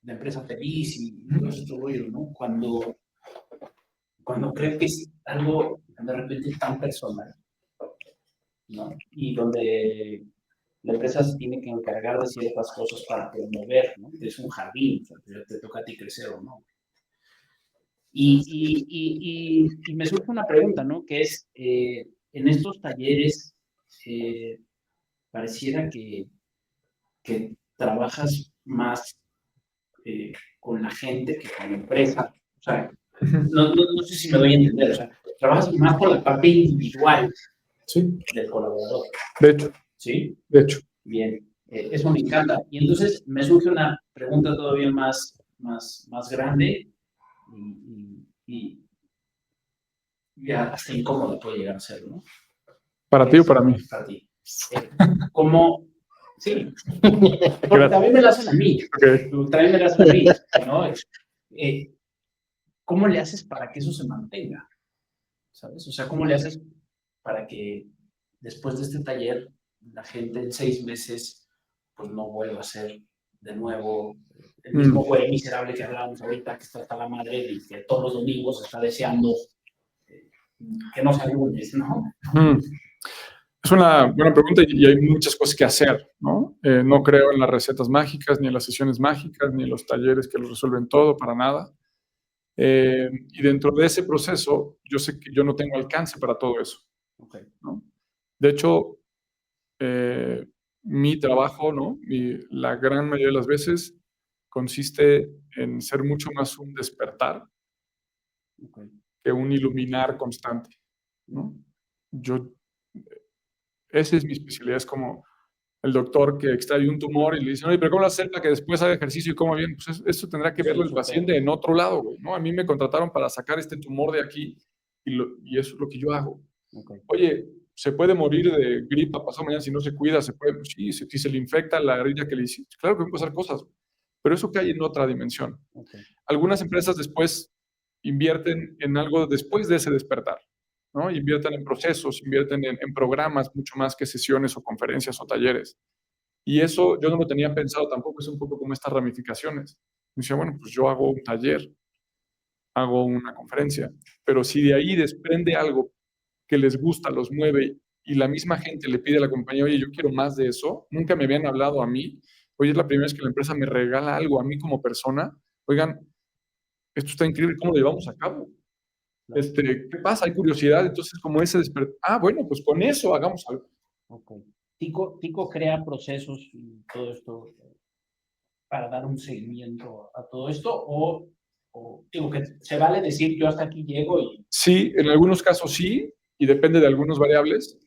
empresa feliz y todo este rollo, ¿no? Cuando creo que es algo de repente tan personal, ¿no? Y donde la empresa se tiene que encargar de ciertas cosas para promover, ¿no? Es un jardín, o sea, te toca a ti crecer o no. Y me surge una pregunta, ¿no? Que es, en estos talleres, pareciera que trabajas más con la gente que con la empresa. O sea, no sé si me doy a entender. O sea, trabajas más con la parte individual Sí, del colaborador. de hecho, ¿Sí? de hecho. Bien. Eso me encanta. Y entonces me surge una pregunta todavía más grande y hasta incómoda puede llegar a ser, ¿no? ¿Para ti o para mí? Para ti. ¿Cómo? Sí. Porque también me la hacen a mí. Okay. También me la hacen a mí, ¿no? ¿Cómo le haces para que eso se mantenga? ¿Sabes? O sea, ¿cómo le haces para que después de este taller la gente en 6 meses pues no vuelva a ser de nuevo el mismo güey miserable que hablábamos ahorita, que está hasta la madre y que todos los domingos está deseando que no sea lunes, ¿no? Es una buena pregunta y hay muchas cosas que hacer, ¿no? No creo en las recetas mágicas, ni en las sesiones mágicas, ni en los talleres que lo resuelven todo, para nada. Y dentro de ese proceso, yo sé que yo no tengo alcance para todo eso, ¿no? De hecho, mi trabajo, ¿no? La gran mayoría de las veces consiste en ser mucho más un despertar que un iluminar constante, ¿no? Esa es mi especialidad, es como el doctor que extrae un tumor y le dice, oye, pero ¿cómo lo hacer para que después haga ejercicio y coma bien? Pues eso tendrá que verlo el paciente en otro lado, güey, ¿no? A mí me contrataron para sacar este tumor de aquí y eso es lo que yo hago. Oye, ¿se puede morir de gripa pasado mañana si no se cuida? ¿Se puede? Sí, si se le infecta la herida que le hiciste. Claro que pueden pasar cosas, pero eso cae en otra dimensión. Algunas empresas después invierten en algo después de ese despertar, ¿no? Invierten en procesos, invierten en programas mucho más que sesiones o conferencias o talleres. Y eso yo no lo tenía pensado tampoco, es un poco como estas ramificaciones. Me decía, bueno, pues yo hago un taller, hago una conferencia, pero si de ahí desprende algo que les gusta, los mueve y la misma gente le pide a la compañía, oye, yo quiero más de eso, nunca me habían hablado a mí, oye, es la primera vez que la empresa me regala algo a mí como persona, oigan, esto está increíble, ¿cómo lo llevamos a cabo? ¿Qué pasa? Hay curiosidad, entonces como ese bueno, pues con eso hagamos algo. Tico crea procesos y todo esto para dar un seguimiento a todo esto o digo que se vale decir yo hasta aquí llego y... Sí, en algunos casos sí, y depende de algunas variables.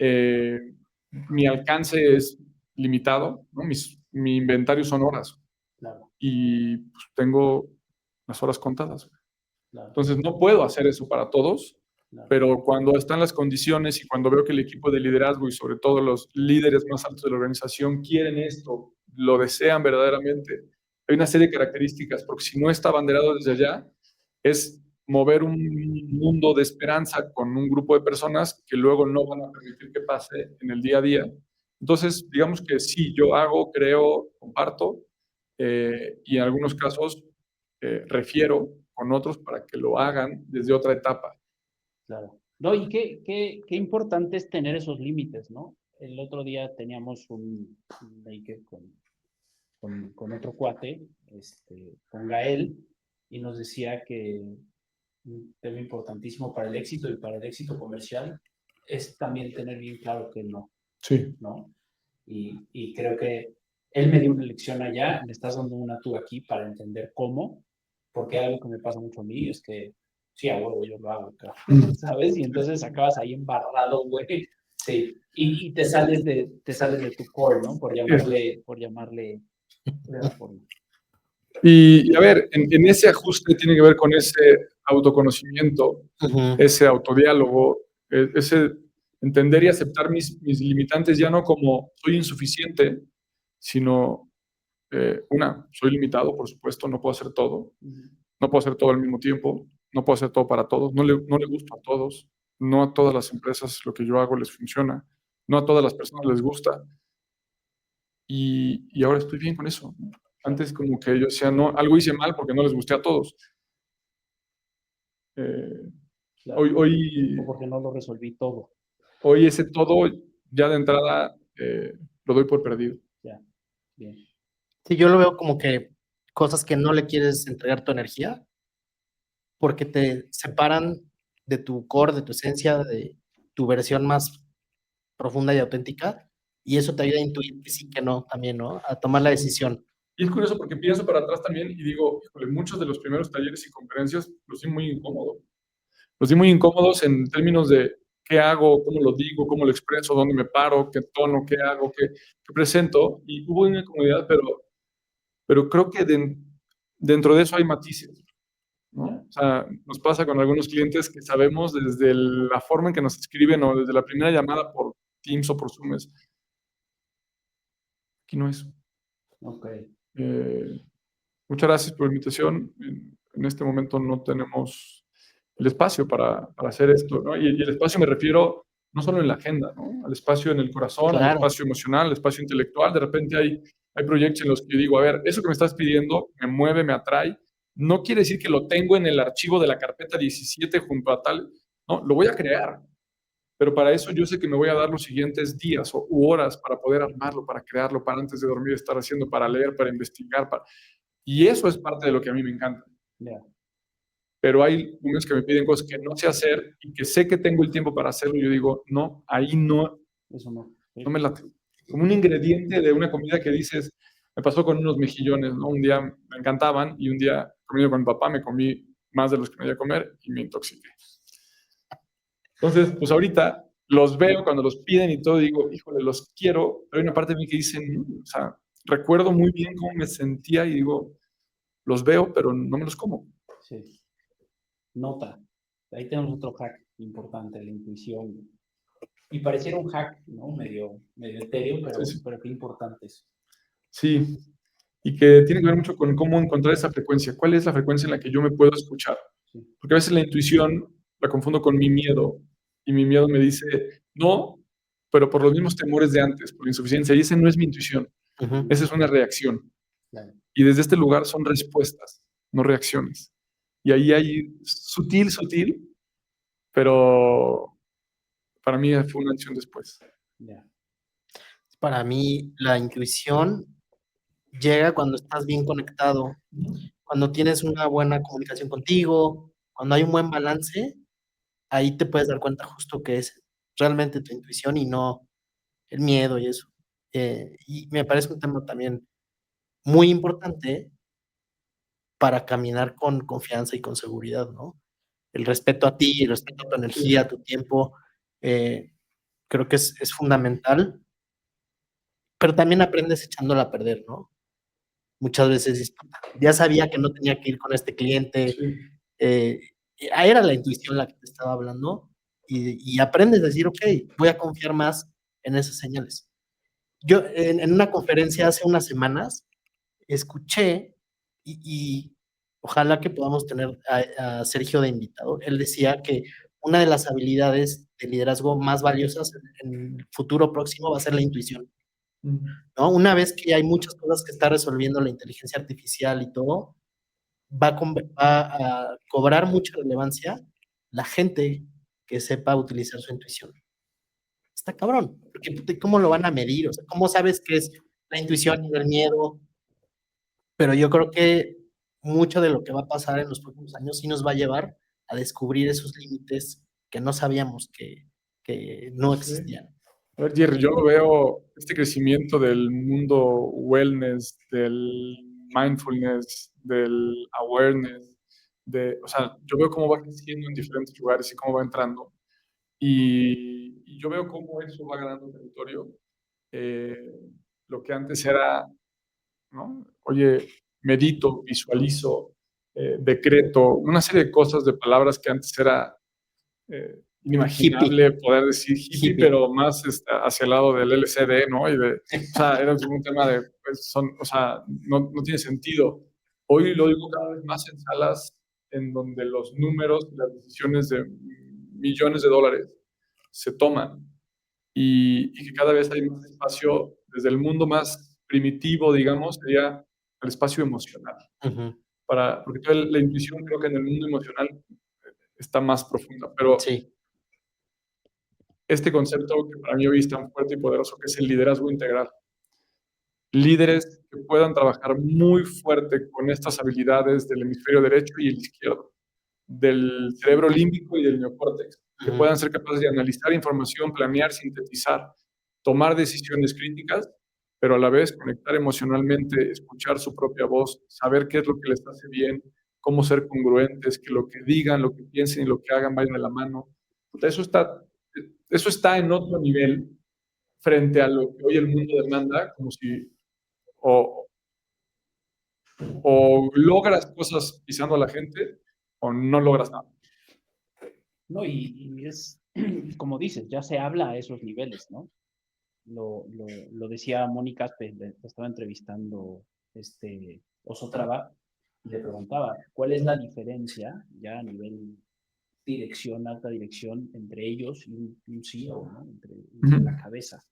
Mi alcance es limitado, ¿no? Mi inventario son horas. Claro. Y pues, tengo las horas contadas. Claro. Entonces no puedo hacer eso para todos, claro. Pero cuando están las condiciones y cuando veo que el equipo de liderazgo y sobre todo los líderes más altos de la organización quieren esto, lo desean verdaderamente, hay una serie de características, porque si no está abanderado desde allá, es mover un mundo de esperanza con un grupo de personas que luego no van a permitir que pase en el día a día. Entonces, digamos que sí, yo hago, creo, comparto, y en algunos casos refiero con otros para que lo hagan desde otra etapa. Claro. No, y qué importante es tener esos límites, ¿no? El otro día teníamos un naked con otro cuate, con Gael, y nos decía que un tema importantísimo para el éxito y para el éxito comercial es también tener bien claro que no. Sí. ¿No? Y creo que él me dio una lección allá, me estás dando una tú aquí para entender cómo, porque algo que me pasa mucho a mí es que sí, a huevo, yo lo hago, ¿sabes? Y entonces acabas ahí embarrado, güey. Sí. Y te sales de tu core, ¿no? Por llamarle de la forma. Y a ver, en ese ajuste tiene que ver con ese autoconocimiento, ese autodiálogo, ese entender y aceptar mis limitantes ya no como soy insuficiente, sino, soy limitado, por supuesto, no puedo hacer todo, no puedo hacer todo al mismo tiempo, no puedo hacer todo para todos, no le gusto a todos, no a todas las empresas lo que yo hago les funciona, no a todas las personas les gusta, y ahora estoy bien con eso. Antes como que yo decía, no, algo hice mal porque no les gusté a todos. Claro. Hoy O porque no lo resolví todo. Hoy ese todo, ya de entrada, lo doy por perdido. Ya, bien. Sí, yo lo veo como que cosas que no le quieres entregar tu energía, porque te separan de tu core, de tu esencia, de tu versión más profunda y auténtica, y eso te ayuda a intuir que sí, que no, también, ¿no? A tomar la decisión. Y es curioso porque pienso para atrás también y digo, híjole, muchos de los primeros talleres y conferencias los di muy incómodos. Los di muy incómodos en términos de qué hago, cómo lo digo, cómo lo expreso, dónde me paro, qué tono, qué hago, qué presento. Y hubo una incomodidad, pero creo que dentro de eso hay matices, ¿no? O sea, nos pasa con algunos clientes que sabemos desde la forma en que nos escriben o desde la primera llamada por Teams o por Zoom, aquí no es. Ok. Muchas gracias por la invitación. En este momento no tenemos el espacio para hacer esto, ¿no? Y el espacio me refiero no solo en la agenda, ¿no? Al espacio en el corazón, al Claro. espacio emocional, al espacio intelectual. De repente hay proyectos en los que yo digo, a ver, eso que me estás pidiendo me mueve, me atrae. No quiere decir que lo tengo en el archivo de la carpeta 17 junto a tal. No, lo voy a crear. Pero para eso yo sé que me voy a dar los siguientes días u horas para poder armarlo, para crearlo, para antes de dormir estar haciendo, para leer, para investigar. Y eso es parte de lo que a mí me encanta. Ya. Pero hay momentos que me piden cosas que no sé hacer y que sé que tengo el tiempo para hacerlo y yo digo, no, ahí no, Eso no. no me late. Como un ingrediente de una comida que dices, me pasó con unos mejillones, ¿no? Un día me encantaban y un día comiendo con mi papá me comí más de los que me iba a comer y me intoxiqué. Entonces, pues ahorita los veo cuando los piden y todo, digo, híjole, los quiero, pero hay una parte de mí que dice, no, o sea, recuerdo muy bien cómo me sentía y digo, los veo, pero no me los como. Sí. Nota. Ahí tenemos otro hack importante, la intuición. Y pareciera un hack, ¿no? Medio etéreo, pero qué importante es. Sí, y que tiene que ver mucho con cómo encontrar esa frecuencia. ¿Cuál es la frecuencia en la que yo me puedo escuchar? Porque a veces la intuición la confundo con mi miedo, y mi miedo me dice, no, pero por los mismos temores de antes, por la insuficiencia, y esa no es mi intuición, esa es una reacción. Claro. Y desde este lugar son respuestas, no reacciones. Y ahí hay sutil, pero para mí fue una acción después. Ya. Para mí, la intuición llega cuando estás bien conectado, cuando tienes una buena comunicación contigo, cuando hay un buen balance, ahí te puedes dar cuenta justo que es realmente tu intuición y no el miedo y eso. Y me parece un tema también muy importante para caminar con confianza y con seguridad, ¿no? El respeto a ti, el respeto a tu energía, a tu tiempo, creo que es fundamental, pero también aprendes echándola a perder, ¿no? Muchas veces dices, ya sabía que no tenía que ir con este cliente, era la intuición la que te estaba hablando, y aprendes a decir, ok, voy a confiar más en esas señales. Yo en una conferencia hace unas semanas escuché, y ojalá que podamos tener a Sergio de invitado, él decía que una de las habilidades de liderazgo más valiosas en el futuro próximo va a ser la intuición, ¿no? Una vez que hay muchas cosas que está resolviendo la inteligencia artificial y todo, va a cobrar mucha relevancia la gente que sepa utilizar su intuición. Está cabrón, porque ¿cómo lo van a medir? O sea, ¿cómo sabes qué es la intuición y el miedo? Pero yo creo que mucho de lo que va a pasar en los próximos años sí nos va a llevar a descubrir esos límites que no sabíamos que no existían. A ver, Jerry, yo veo este crecimiento del mundo wellness, del mindfulness, del awareness, o sea, yo veo cómo va creciendo en diferentes lugares y cómo va entrando. Y yo veo cómo eso va ganando territorio. Lo que antes era, ¿no? Oye, medito, visualizo, decreto, una serie de cosas, de palabras que antes era inimaginable poder decir hippie, Hippie. pero más hacia el lado del LCD, ¿no? O sea, era un tema de, pues, o sea, no tiene sentido. Hoy lo digo cada vez más en salas en donde los números, las decisiones de millones de dólares se toman y que cada vez hay más espacio, desde el mundo más primitivo, digamos, sería el espacio emocional. Porque toda la intuición creo que en el mundo emocional está más profunda, pero Sí. este concepto que para mí hoy es tan fuerte y poderoso, que es el liderazgo integral. Líderes que puedan trabajar muy fuerte con estas habilidades del hemisferio derecho y el izquierdo, del cerebro límbico y del neocórtex, que puedan ser capaces de analizar información, planear, sintetizar, tomar decisiones críticas, pero a la vez conectar emocionalmente, escuchar su propia voz, saber qué es lo que les hace bien, cómo ser congruentes, que lo que digan, lo que piensen y lo que hagan vayan de la mano. Eso está en otro nivel frente a lo que hoy el mundo demanda, como si o logras cosas pisando a la gente o no logras nada. No, y es, como dices, ya se habla a esos niveles, ¿no? Lo decía Mónica Aspe, le estaba entrevistando Oso Traba, y le preguntaba, ¿cuál es la diferencia ya a nivel dirección, alta dirección, entre ellos y un CEO, ¿no? Entre la cabeza?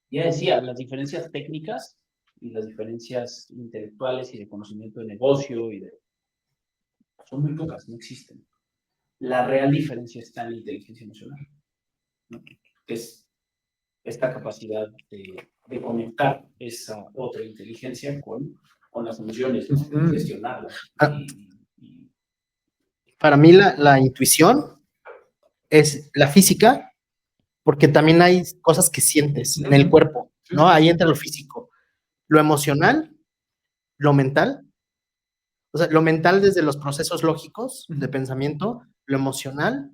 Y ella decía, las diferencias técnicas y las diferencias intelectuales y de conocimiento de negocio son muy pocas, no existen. La real diferencia está en la inteligencia emocional, ¿no? Que es esta capacidad de conectar esa otra inteligencia con las emociones, ¿no? Gestionarlas. Para mí la intuición es la física, porque también hay cosas que sientes en el cuerpo, ¿no? Ahí entra lo físico. Lo emocional, lo mental, o sea, lo mental desde los procesos lógicos de pensamiento, lo emocional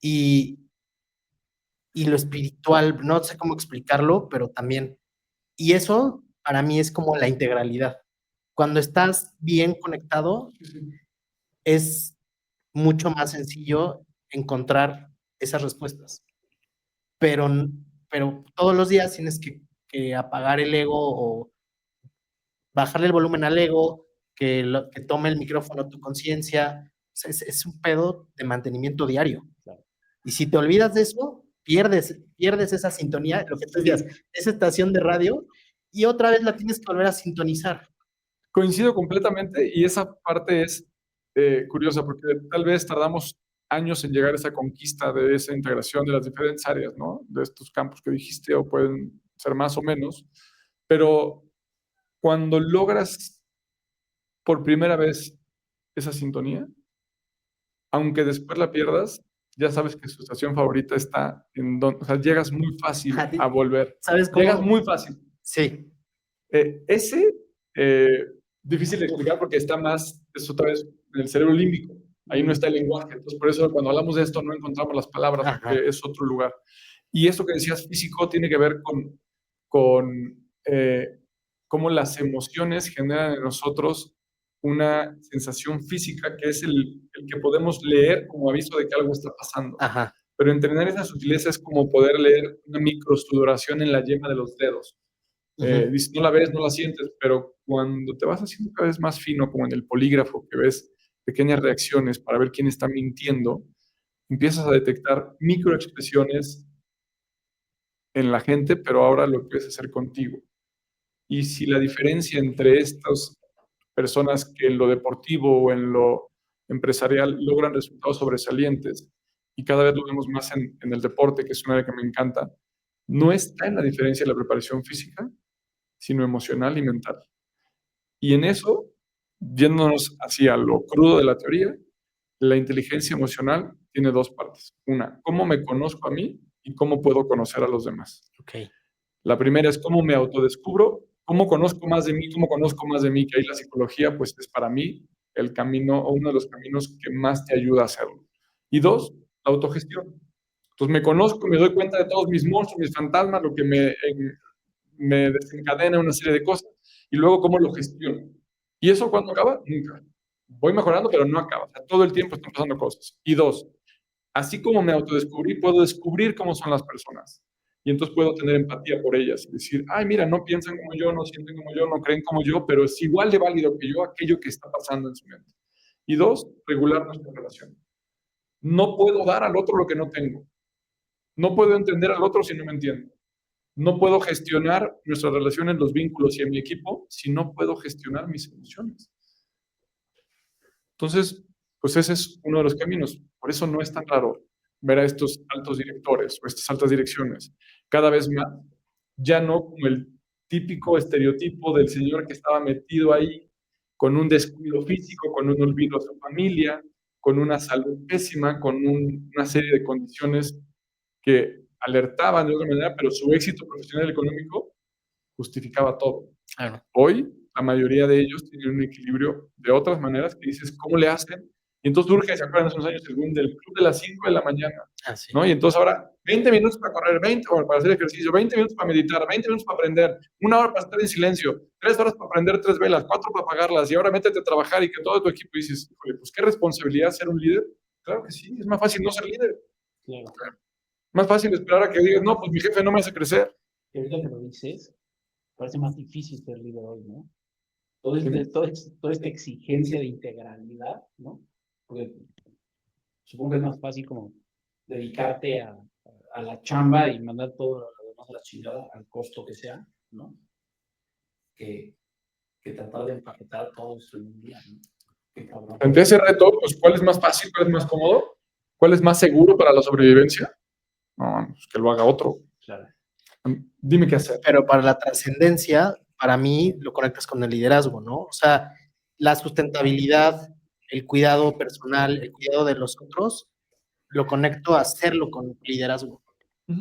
y lo espiritual, no sé cómo explicarlo, pero también. Y eso para mí es como la integralidad. Cuando estás bien conectado, es mucho más sencillo encontrar esas respuestas. Pero todos los días tienes que apagar el ego o bajarle el volumen al ego, que tome el micrófono tu conciencia. O sea, es un pedo de mantenimiento diario. Claro. Y si te olvidas de eso, pierdes esa sintonía, lo que tú decías, esa estación de radio, y otra vez la tienes que volver a sintonizar. Coincido completamente, y esa parte es curiosa, porque tal vez tardamos años en llegar a esa conquista de esa integración de las diferentes áreas, ¿no? De estos campos que dijiste, o pueden ser más o menos, pero cuando logras por primera vez esa sintonía, aunque después la pierdas, ya sabes que su estación favorita está en donde, o sea, llegas muy fácil a volver. ¿Sabes cómo? Llegas muy fácil. Sí. Difícil de explicar porque está más, es otra vez, en el cerebro límbico. Ahí no está el lenguaje. Entonces, por eso cuando hablamos de esto no encontramos las palabras, porque es otro lugar. Y esto que decías físico tiene que ver con cómo las emociones generan en nosotros una sensación física que es el que podemos leer como aviso de que algo está pasando. Ajá. Pero entrenar esa sutileza es como poder leer una microsudoración en la yema de los dedos. Dices, no la ves, no la sientes, pero cuando te vas haciendo cada vez más fino, como en el polígrafo, que ves pequeñas reacciones para ver quién está mintiendo, empiezas a detectar microexpresiones en la gente, pero ahora lo puedes hacer contigo. Y si la diferencia entre estas personas que en lo deportivo o en lo empresarial logran resultados sobresalientes, y cada vez lo vemos más en el deporte, que es una área que me encanta, no está en la diferencia de la preparación física, sino emocional y mental. Y en eso, yéndonos hacia lo crudo de la teoría, la inteligencia emocional tiene dos partes. Una, cómo me conozco a mí y cómo puedo conocer a los demás. Okay. La primera es cómo me autodescubro, cómo conozco más de mí, que ahí la psicología, pues es para mí el camino o uno de los caminos que más te ayuda a hacerlo. Y dos, la autogestión. Entonces me conozco, me doy cuenta de todos mis monstruos, mis fantasmas, lo que me desencadena una serie de cosas, y luego cómo lo gestiono. ¿Y eso cuándo acaba? Nunca. Voy mejorando, pero no acaba. O sea, todo el tiempo están pasando cosas. Y dos, así como me autodescubrí, puedo descubrir cómo son las personas. Y entonces puedo tener empatía por ellas y decir, ay, mira, no piensan como yo, no sienten como yo, no creen como yo, pero es igual de válido que yo aquello que está pasando en su mente. Y 2, regular nuestra relación. No puedo dar al otro lo que no tengo. No puedo entender al otro si no me entiendo. No puedo gestionar nuestras relaciones, los vínculos y en mi equipo si no puedo gestionar mis emociones. Entonces, pues ese es uno de los caminos. Por eso no es tan raro ver a estos altos directores o estas altas direcciones cada vez más, ya no como el típico estereotipo del señor que estaba metido ahí con un descuido físico, con un olvido a su familia, con una salud pésima, con una serie de condiciones que alertaban de otra manera, pero su éxito profesional y económico justificaba todo. Claro. Hoy, la mayoría de ellos tienen un equilibrio de otras maneras que dices, ¿cómo le hacen? Y entonces surge, ¿se acuerdan hace unos años el boom del club de las 5 de la mañana? Así. ¿No? Y entonces ahora, 20 minutos para correr, 20 para hacer ejercicio, 20 minutos para meditar, 20 minutos para aprender, 1 hora para estar en silencio, 3 horas para prender 3 velas, 4 para apagarlas, y ahora métete a trabajar y que todo tu equipo dices, híjole, pues qué responsabilidad ser un líder. Claro que sí, es más fácil no ser líder. Claro. Más fácil esperar a que digas, no, pues mi jefe no me hace crecer. Y ahorita que lo dices, parece más difícil ser líder hoy, ¿no? Toda esta exigencia de integralidad, ¿no? Porque supongo que es más fácil como dedicarte a la chamba y mandar todo lo demás a la chingada al costo que sea, ¿no? Que tratar de empaquetar todo eso en un día, ¿no? Qué cabrón. Ante ese reto, pues, ¿cuál es más fácil? ¿Cuál es más cómodo? ¿Cuál es más seguro para la sobrevivencia? No, pues que lo haga otro. Claro. Dime qué hacer. Pero para la trascendencia, para mí, lo conectas con el liderazgo, ¿no? O sea, la sustentabilidad, el cuidado personal, el cuidado de los otros, lo conecto a hacerlo con liderazgo.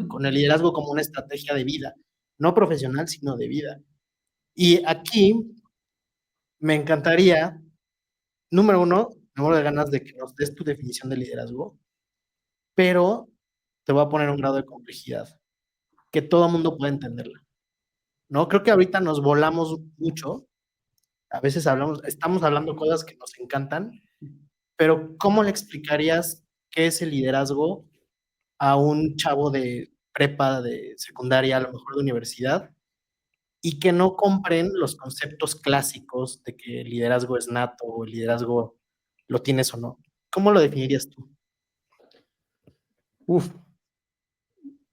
Con el liderazgo como una estrategia de vida, no profesional, sino de vida. Y aquí me encantaría, número 1, me muero de ganas de que nos des tu definición de liderazgo, pero te voy a poner un grado de complejidad, que todo mundo pueda entenderla, ¿no? Creo que ahorita nos volamos mucho, a veces estamos hablando cosas que nos encantan, pero ¿cómo le explicarías qué es el liderazgo a un chavo de prepa, de secundaria, a lo mejor de universidad, y que no compren los conceptos clásicos de que el liderazgo es nato o el liderazgo lo tienes o no? ¿Cómo lo definirías tú?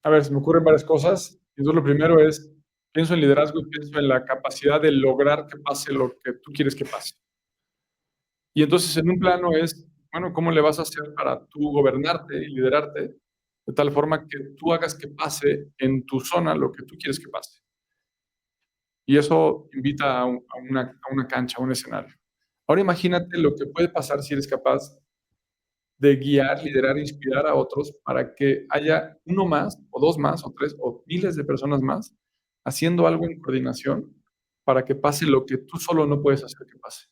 A ver, se me ocurren varias cosas. Y entonces lo primero es, pienso en liderazgo y pienso en la capacidad de lograr que pase lo que tú quieres que pase. Y entonces en un plano es, bueno, ¿cómo le vas a hacer para tú gobernarte y liderarte de tal forma que tú hagas que pase en tu zona lo que tú quieres que pase? Y eso invita a una cancha, a un escenario. Ahora imagínate lo que puede pasar si eres capaz de guiar, liderar, inspirar a otros para que haya uno más, o dos más, o tres, o miles de personas más haciendo algo en coordinación para que pase lo que tú solo no puedes hacer que pase.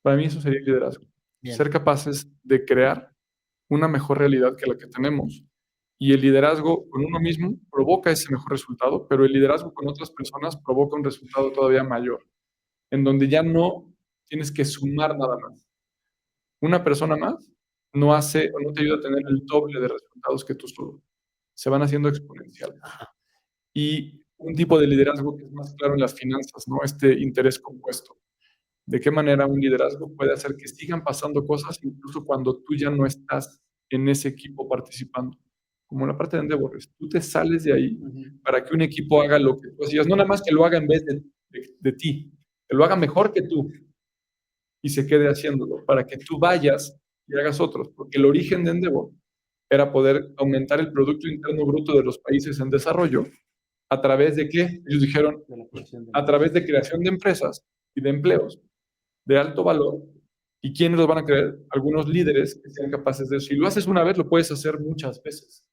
Para mí eso sería el liderazgo. Bien. Ser capaces de crear una mejor realidad que la que tenemos. Y el liderazgo con uno mismo provoca ese mejor resultado, pero el liderazgo con otras personas provoca un resultado todavía mayor, en donde ya no tienes que sumar nada más. Una persona más no hace o no te ayuda a tener el doble de resultados que tú solo. Se van haciendo exponenciales. Y un tipo de liderazgo que es más claro en las finanzas, ¿no? Este interés compuesto. ¿De qué manera un liderazgo puede hacer que sigan pasando cosas incluso cuando tú ya no estás en ese equipo participando? Como la parte de Endeavor, tú te sales de ahí para que un equipo haga lo que tú hacías, no nada más que lo haga en vez de ti, que lo haga mejor que tú y se quede haciéndolo, para que tú vayas y hagas otros, porque el origen de Endeavor era poder aumentar el Producto Interno Bruto de los países en desarrollo a través de ¿qué? Ellos dijeron, a través de creación de empresas y de empleos de alto valor. ¿Y quiénes los van a creer? Algunos líderes que sean capaces de eso. Si lo haces una vez, lo puedes hacer muchas veces.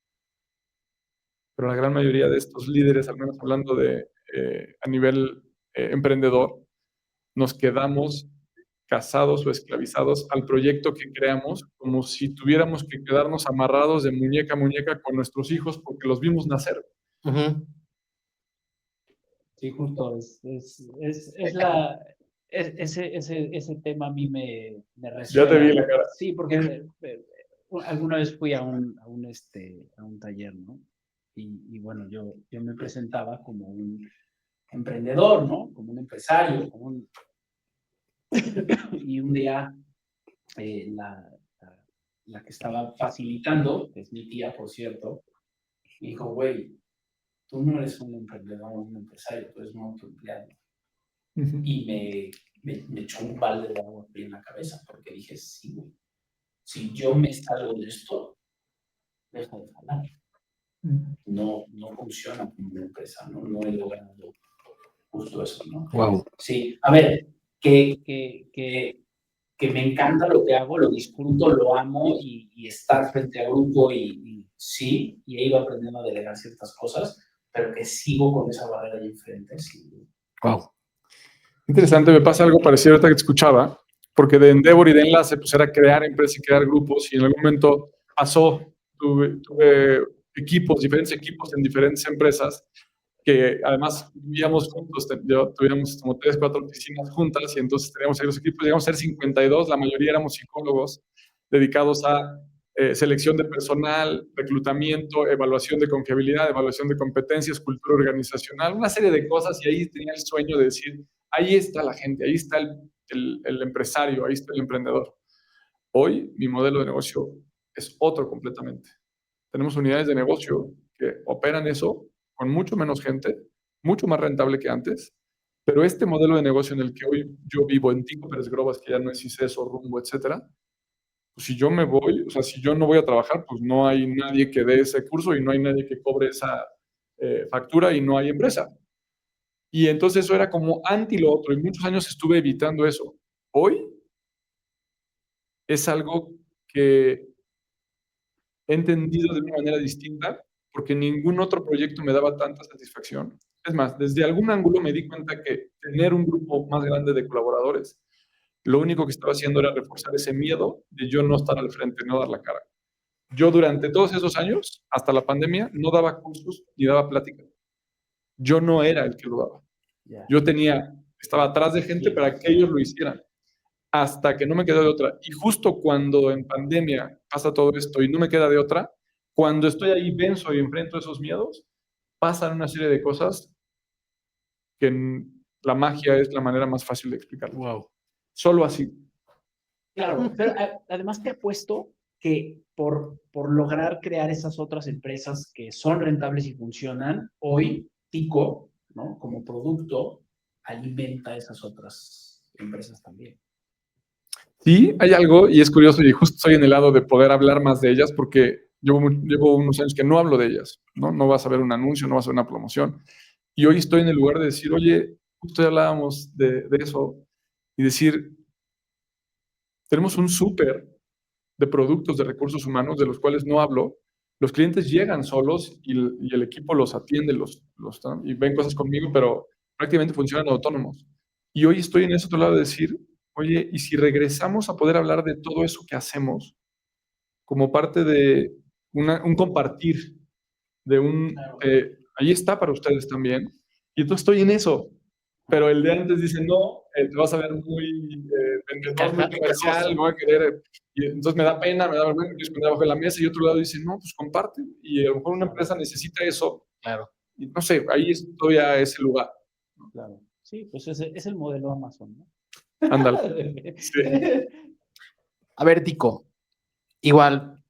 Pero la gran mayoría de estos líderes, al menos hablando de a nivel emprendedor, nos quedamos casados o esclavizados al proyecto que creamos, como si tuviéramos que quedarnos amarrados de muñeca a muñeca con nuestros hijos porque los vimos nacer. Sí, justo. Ese tema a mí me resuena. Ya te vi la cara. Sí, porque alguna vez fui a un taller, ¿no? Y bueno, yo me presentaba como un emprendedor, ¿no? Como un empresario, y un día la que estaba facilitando, que es mi tía, por cierto, me dijo, güey, tú no eres un emprendedor, un empresario, tú eres un autoempleado. Y me echó un balde de agua en la cabeza, porque dije, sí, güey, si yo me salgo de esto, deja de hablar. No funciona como una empresa, no he logrado justo eso, ¿no? Wow. Sí, a ver, que me encanta lo que hago, lo disfruto, lo amo y estar frente al grupo y sí, y he ido aprendiendo a delegar ciertas cosas, pero que sigo con esa barrera ahí enfrente. Sí. Wow. Interesante, me pasa algo parecido ahorita que te escuchaba, porque de Endeavor y de Enlace pues era crear empresas y crear grupos, y en algún momento pasó, tuve diferentes equipos en diferentes empresas, que además vivíamos juntos, tuvíamos como 3, 4 oficinas juntas, y entonces teníamos ahí los equipos, llegamos a ser 52, la mayoría éramos psicólogos dedicados a selección de personal, reclutamiento, evaluación de confiabilidad, evaluación de competencias, cultura organizacional, una serie de cosas, y ahí tenía el sueño de decir, ahí está la gente, ahí está el empresario, ahí está el emprendedor. Hoy mi modelo de negocio es otro completamente. Tenemos unidades de negocio que operan eso con mucho menos gente, mucho más rentable que antes, pero este modelo de negocio en el que hoy yo vivo en Tico Pérez Grobas, que ya no es ICESO, Rumbo, etcétera, pues si yo me voy, o sea, si yo no voy a trabajar, pues no hay nadie que dé ese curso y no hay nadie que cobre esa factura y no hay empresa. Y entonces eso era como anti lo otro, y muchos años estuve evitando eso. Hoy es algo que he entendido de una manera distinta, porque ningún otro proyecto me daba tanta satisfacción. Es más, desde algún ángulo me di cuenta que tener un grupo más grande de colaboradores, lo único que estaba haciendo era reforzar ese miedo de yo no estar al frente, no dar la cara. Yo durante todos esos años, hasta la pandemia, no daba cursos ni daba pláticas. Yo no era el que lo daba. Yo estaba atrás de gente para que ellos lo hicieran, hasta que no me quedó de otra. Y justo cuando en pandemia pasa todo esto y no me queda de otra, cuando estoy ahí venzo y enfrento esos miedos, pasan una serie de cosas que la magia es la manera más fácil de explicarlo. Wow. Solo así. Claro, pero además te apuesto que por lograr crear esas otras empresas que son rentables y funcionan, hoy Tico, ¿no? Como producto, alimenta esas otras empresas también. Sí, hay algo, y es curioso, y justo estoy en el lado de poder hablar más de ellas, porque llevo unos años que no hablo de ellas, ¿no? No vas a ver un anuncio, no vas a ver una promoción. Y hoy estoy en el lugar de decir, oye, justo ya hablábamos de eso, y decir, tenemos un súper de productos de recursos humanos de los cuales no hablo. Los clientes llegan solos y el equipo los atiende, y ven cosas conmigo, pero prácticamente funcionan autónomos. Y hoy estoy en ese otro lado de decir, oye, ¿y si regresamos a poder hablar de todo eso que hacemos como parte de un compartir, de Claro. ahí está para ustedes también? Y entonces estoy en eso. Pero el de antes dice, no, te vas a ver muy vendedor, muy comercial, no voy a querer. Y entonces me da pena, me da vergüenza, yo esconder abajo de la mesa, y otro lado dice, no, pues comparte. Y a lo mejor una empresa necesita eso. Claro. Y no sé, ahí es todavía ese lugar. Claro. Sí, pues es el modelo Amazon, ¿no? Ándale. Sí. A ver, Tico, igual,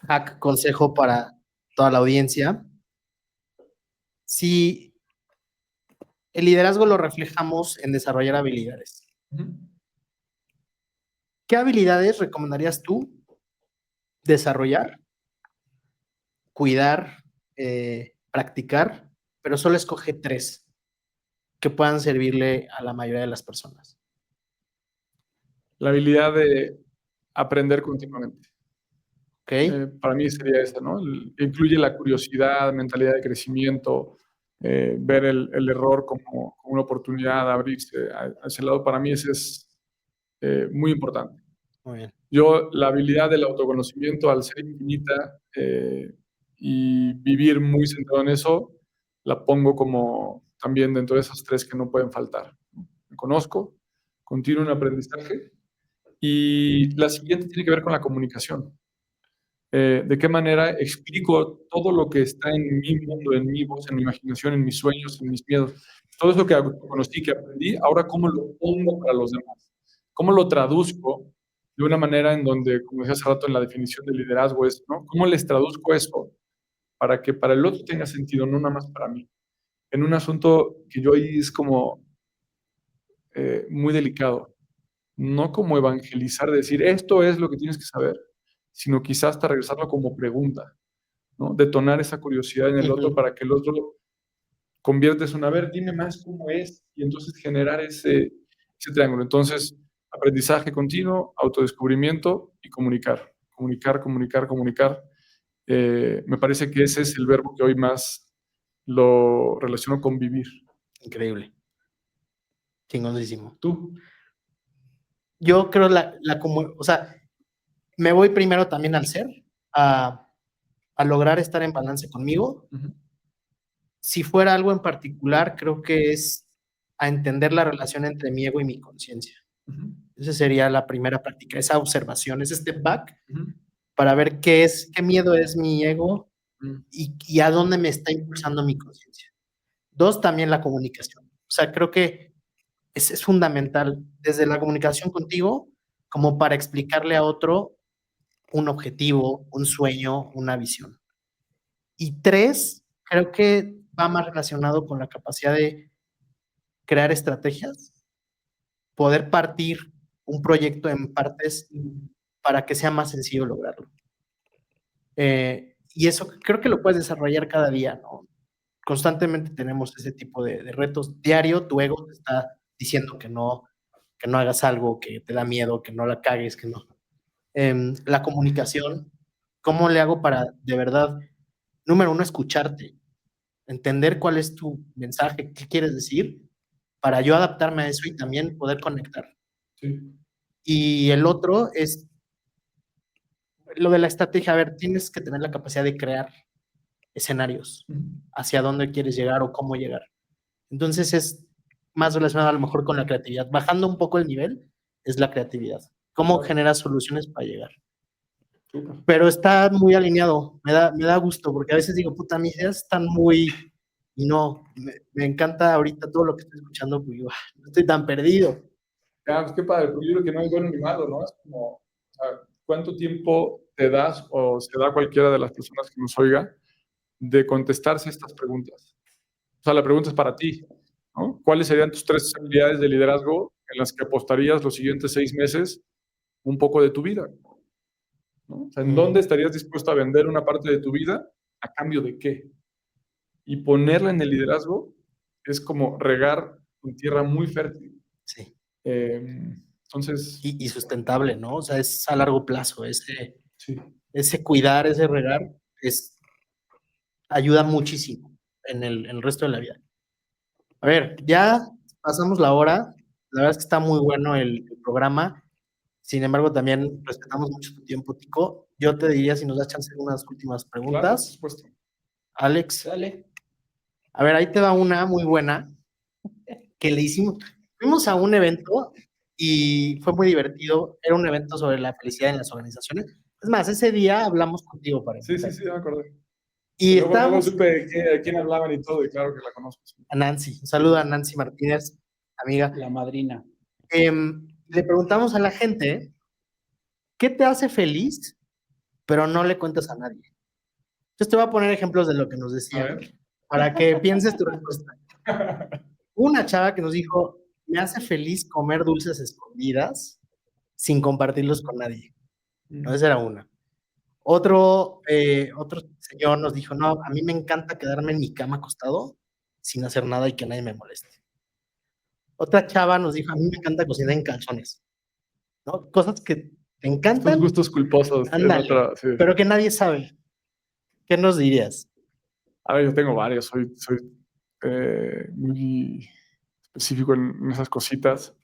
hack, consejo para toda la audiencia. Si el liderazgo lo reflejamos en desarrollar habilidades, ¿qué habilidades recomendarías tú desarrollar, cuidar, practicar, pero solo escoge 3 que puedan servirle a la mayoría de las personas? La habilidad de aprender continuamente. ¿Ok? Para mí sería esa, ¿no? Incluye la curiosidad, mentalidad de crecimiento, ver el error como una oportunidad, abrirse a ese lado. Para mí ese es muy importante. Muy bien. Yo, la habilidad del autoconocimiento, al ser infinita y vivir muy centrado en eso, la pongo como también dentro de esas 3 que no pueden faltar. Me conozco, continúo en aprendizaje, y la siguiente tiene que ver con la comunicación. de qué manera explico todo lo que está en mi mundo, en mi voz, en mi imaginación, en mis sueños, en mis miedos. Todo eso que conocí, que aprendí, ahora cómo lo pongo para los demás. Cómo lo traduzco de una manera en donde, como decía hace rato en la definición de liderazgo, es, ¿no? ¿Cómo les traduzco eso para que para el otro tenga sentido, no nada más para mí? En un asunto que yo ahí es como muy delicado. No como evangelizar, decir, esto es lo que tienes que saber, sino quizás hasta regresarlo como pregunta, ¿no? Detonar esa curiosidad en el otro para que el otro convierta eso en, a ver, dime más cómo es, y entonces generar ese triángulo. Entonces, aprendizaje continuo, autodescubrimiento y comunicar. Comunicar. Me parece que ese es el verbo que hoy más lo relaciono con vivir. Increíble. Chingoncísimo. ¿Tú? Yo creo o sea, me voy primero también al ser, a lograr estar en balance conmigo. Uh-huh. Si fuera algo en particular, creo que es a entender la relación entre mi ego y mi conciencia. Uh-huh. Esa sería la primera práctica, esa observación, ese step back, Uh-huh. para ver qué miedo es mi ego Uh-huh. y a dónde me está impulsando mi conciencia. 2, también la comunicación. O sea, creo que es fundamental desde la comunicación contigo como para explicarle a otro un objetivo, un sueño, una visión. Y 3, creo que va más relacionado con la capacidad de crear estrategias, poder partir un proyecto en partes para que sea más sencillo lograrlo. Y eso creo que lo puedes desarrollar cada día, ¿no? Constantemente tenemos ese tipo de retos. Diario tu ego te está diciendo que no hagas algo, que te da miedo, que no la cagues, que no. La comunicación, ¿cómo le hago para de verdad, número 1, escucharte, entender cuál es tu mensaje, qué quieres decir, para yo adaptarme a eso y también poder conectar? Sí. Y el otro es lo de la estrategia. A ver, tienes que tener la capacidad de crear escenarios hacia dónde quieres llegar o cómo llegar. Entonces es más relacionado a lo mejor con la creatividad. Bajando un poco el nivel es la creatividad. ¿Cómo generas soluciones para llegar? Super. Pero está muy alineado. Me da gusto porque a veces digo, puta, mis ideas están muy... Y no, me encanta ahorita todo lo que estoy escuchando, porque no estoy tan perdido. Ya, pues qué padre, porque yo creo que no es bueno ni malo, ¿no? Es como, o sea, ¿cuánto tiempo te das o se da cualquiera de las personas que nos oiga de contestarse estas preguntas? O sea, la pregunta es para ti, ¿no? ¿Cuáles serían tus 3 habilidades de liderazgo en las que apostarías los siguientes 6 meses un poco de tu vida? ¿No? O sea, ¿en dónde estarías dispuesto a vender una parte de tu vida a cambio de qué? Y ponerla en el liderazgo es como regar en tierra muy fértil. Sí. Entonces... Y sustentable, ¿no? O sea, es a largo plazo. Sí. Ese cuidar, ese regar, ayuda muchísimo en el resto de la vida. A ver, ya pasamos la hora. La verdad es que está muy bueno el programa. Sin embargo, también respetamos mucho tu tiempo, Tico. Yo te diría si nos das chance de unas últimas preguntas. Claro, por supuesto. Alex. Dale. A ver, ahí te va una muy buena que le hicimos. Fuimos a un evento y fue muy divertido. Era un evento sobre la felicidad en las organizaciones. Es más, ese día hablamos contigo para Sí, ya me acordé. Y luego supe de quién hablaban y todo, y claro que la conozco. A Nancy. Un saludo a Nancy Martínez, amiga. La madrina. Le preguntamos a la gente, ¿qué te hace feliz, pero no le cuentas a nadie? Entonces te voy a poner ejemplos de lo que nos decían, para que pienses tu respuesta. Una chava que nos dijo, me hace feliz comer dulces escondidas sin compartirlos con nadie. No, esa era una. Otro señor nos dijo, no, a mí me encanta quedarme en mi cama acostado sin hacer nada y que nadie me moleste. Otra chava nos dijo, a mí me encanta cocinar en calzones, ¿no? Cosas que te encantan. Tus gustos culposos. Ándale, sí. Pero que nadie sabe. ¿Qué nos dirías? A ver, yo tengo varios, soy muy específico en esas cositas.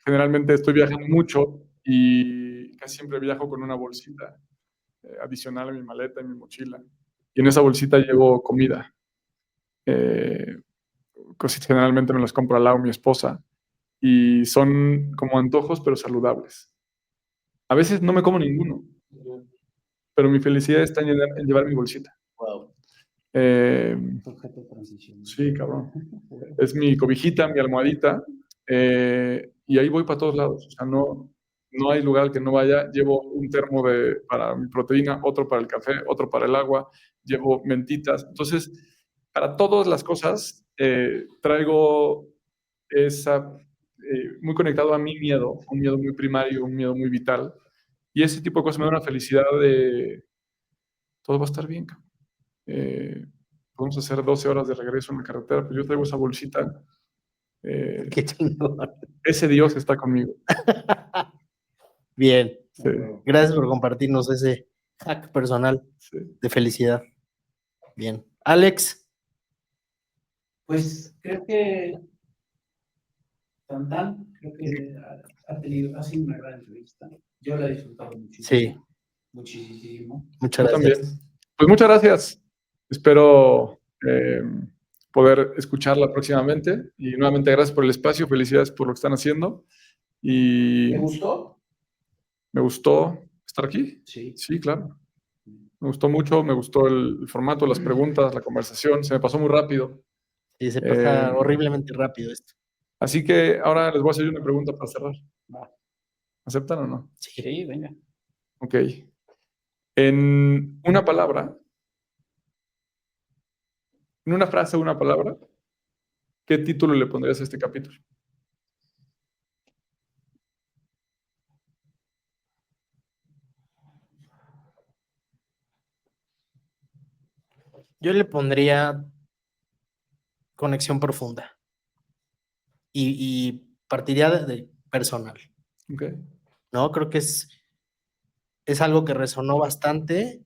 Generalmente estoy viajando mucho y casi siempre viajo con una bolsita adicional a mi maleta, en mi mochila. Y en esa bolsita llevo comida. Cositas generalmente me las compro al lado mi esposa. Y son como antojos, pero saludables. A veces no me como ninguno. pero mi felicidad está en llevar mi bolsita. Wow. Objeto de transición. Sí, cabrón. Es mi cobijita, mi almohadita, y ahí voy para todos lados. O sea, no hay lugar al que no vaya. Llevo un termo para mi proteína, otro para el café, otro para el agua, llevo mentitas. Entonces, para todas las cosas, traigo muy conectado a mi miedo, un miedo muy primario, un miedo muy vital. Y ese tipo de cosas me da una felicidad de todo va a estar bien, cabrón. Vamos a hacer 12 horas de regreso en la carretera, pues yo traigo esa bolsita. Qué chingón. Ese Dios está conmigo. Bien. Sí, Gracias por compartirnos ese hack personal sí. de felicidad. Bien. Alex, Pues creo que creo que ha sido una gran entrevista. Yo la he disfrutado muchísimo. Sí. Muchísimo. muchas Yo gracias. también. Pues muchas gracias. Espero poder escucharla próximamente. Y nuevamente gracias por el espacio, felicidades por lo que están haciendo. Y ¿Te gustó? me gustó estar aquí. Sí. Sí, claro. Me gustó mucho, me gustó el formato, las preguntas, la conversación. Se me pasó muy rápido. Y se pasa Eh, horriblemente rápido esto. Así que ahora les voy a hacer una pregunta para cerrar. Va. ¿Aceptan o no? Sí. Sí, venga. Ok. En una palabra, en una frase o una palabra, ¿qué título le pondrías a este capítulo? Yo le pondría conexión profunda. Y partiría de personal, Ok. ¿no? Creo que es algo que resonó bastante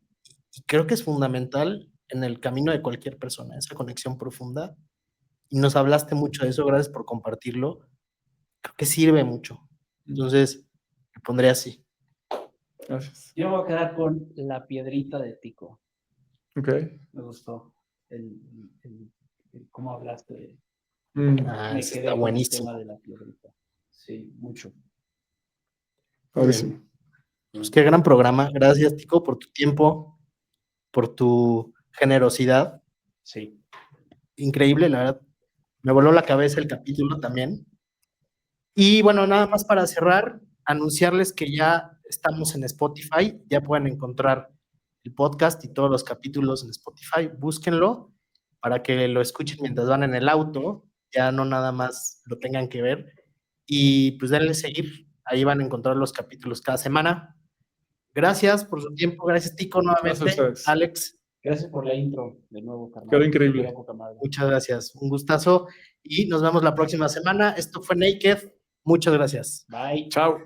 y creo que es fundamental en el camino de cualquier persona, esa conexión profunda. Y nos hablaste mucho de eso, gracias por compartirlo. Creo que sirve mucho. Entonces, me pondría así. Gracias. Yo me voy a quedar con la piedrita de Tico. Ok. Me gustó cómo hablaste. Ah, Me ese quedé está con el buenísimo. tema de la piedrita. Sí, mucho. Padrísimo. Pues qué gran programa. Gracias, Tico, por tu tiempo, por tu generosidad. Sí. Increíble, la verdad. Me voló la cabeza el capítulo también. Y bueno, nada más para cerrar, anunciarles que ya estamos en Spotify, ya pueden encontrar el podcast y todos los capítulos en Spotify, búsquenlo para que lo escuchen mientras van en el auto, ya no nada más lo tengan que ver. Y pues denle seguir, ahí van a encontrar los capítulos cada semana. Gracias por su tiempo, gracias Tico nuevamente, Gracias a ustedes. Alex. Gracias por la intro de nuevo, carnal. Quedó increíble. Quedó poca madre. Muchas gracias, un gustazo y nos vemos la próxima semana. Esto fue Naked, muchas gracias. Bye. Chao.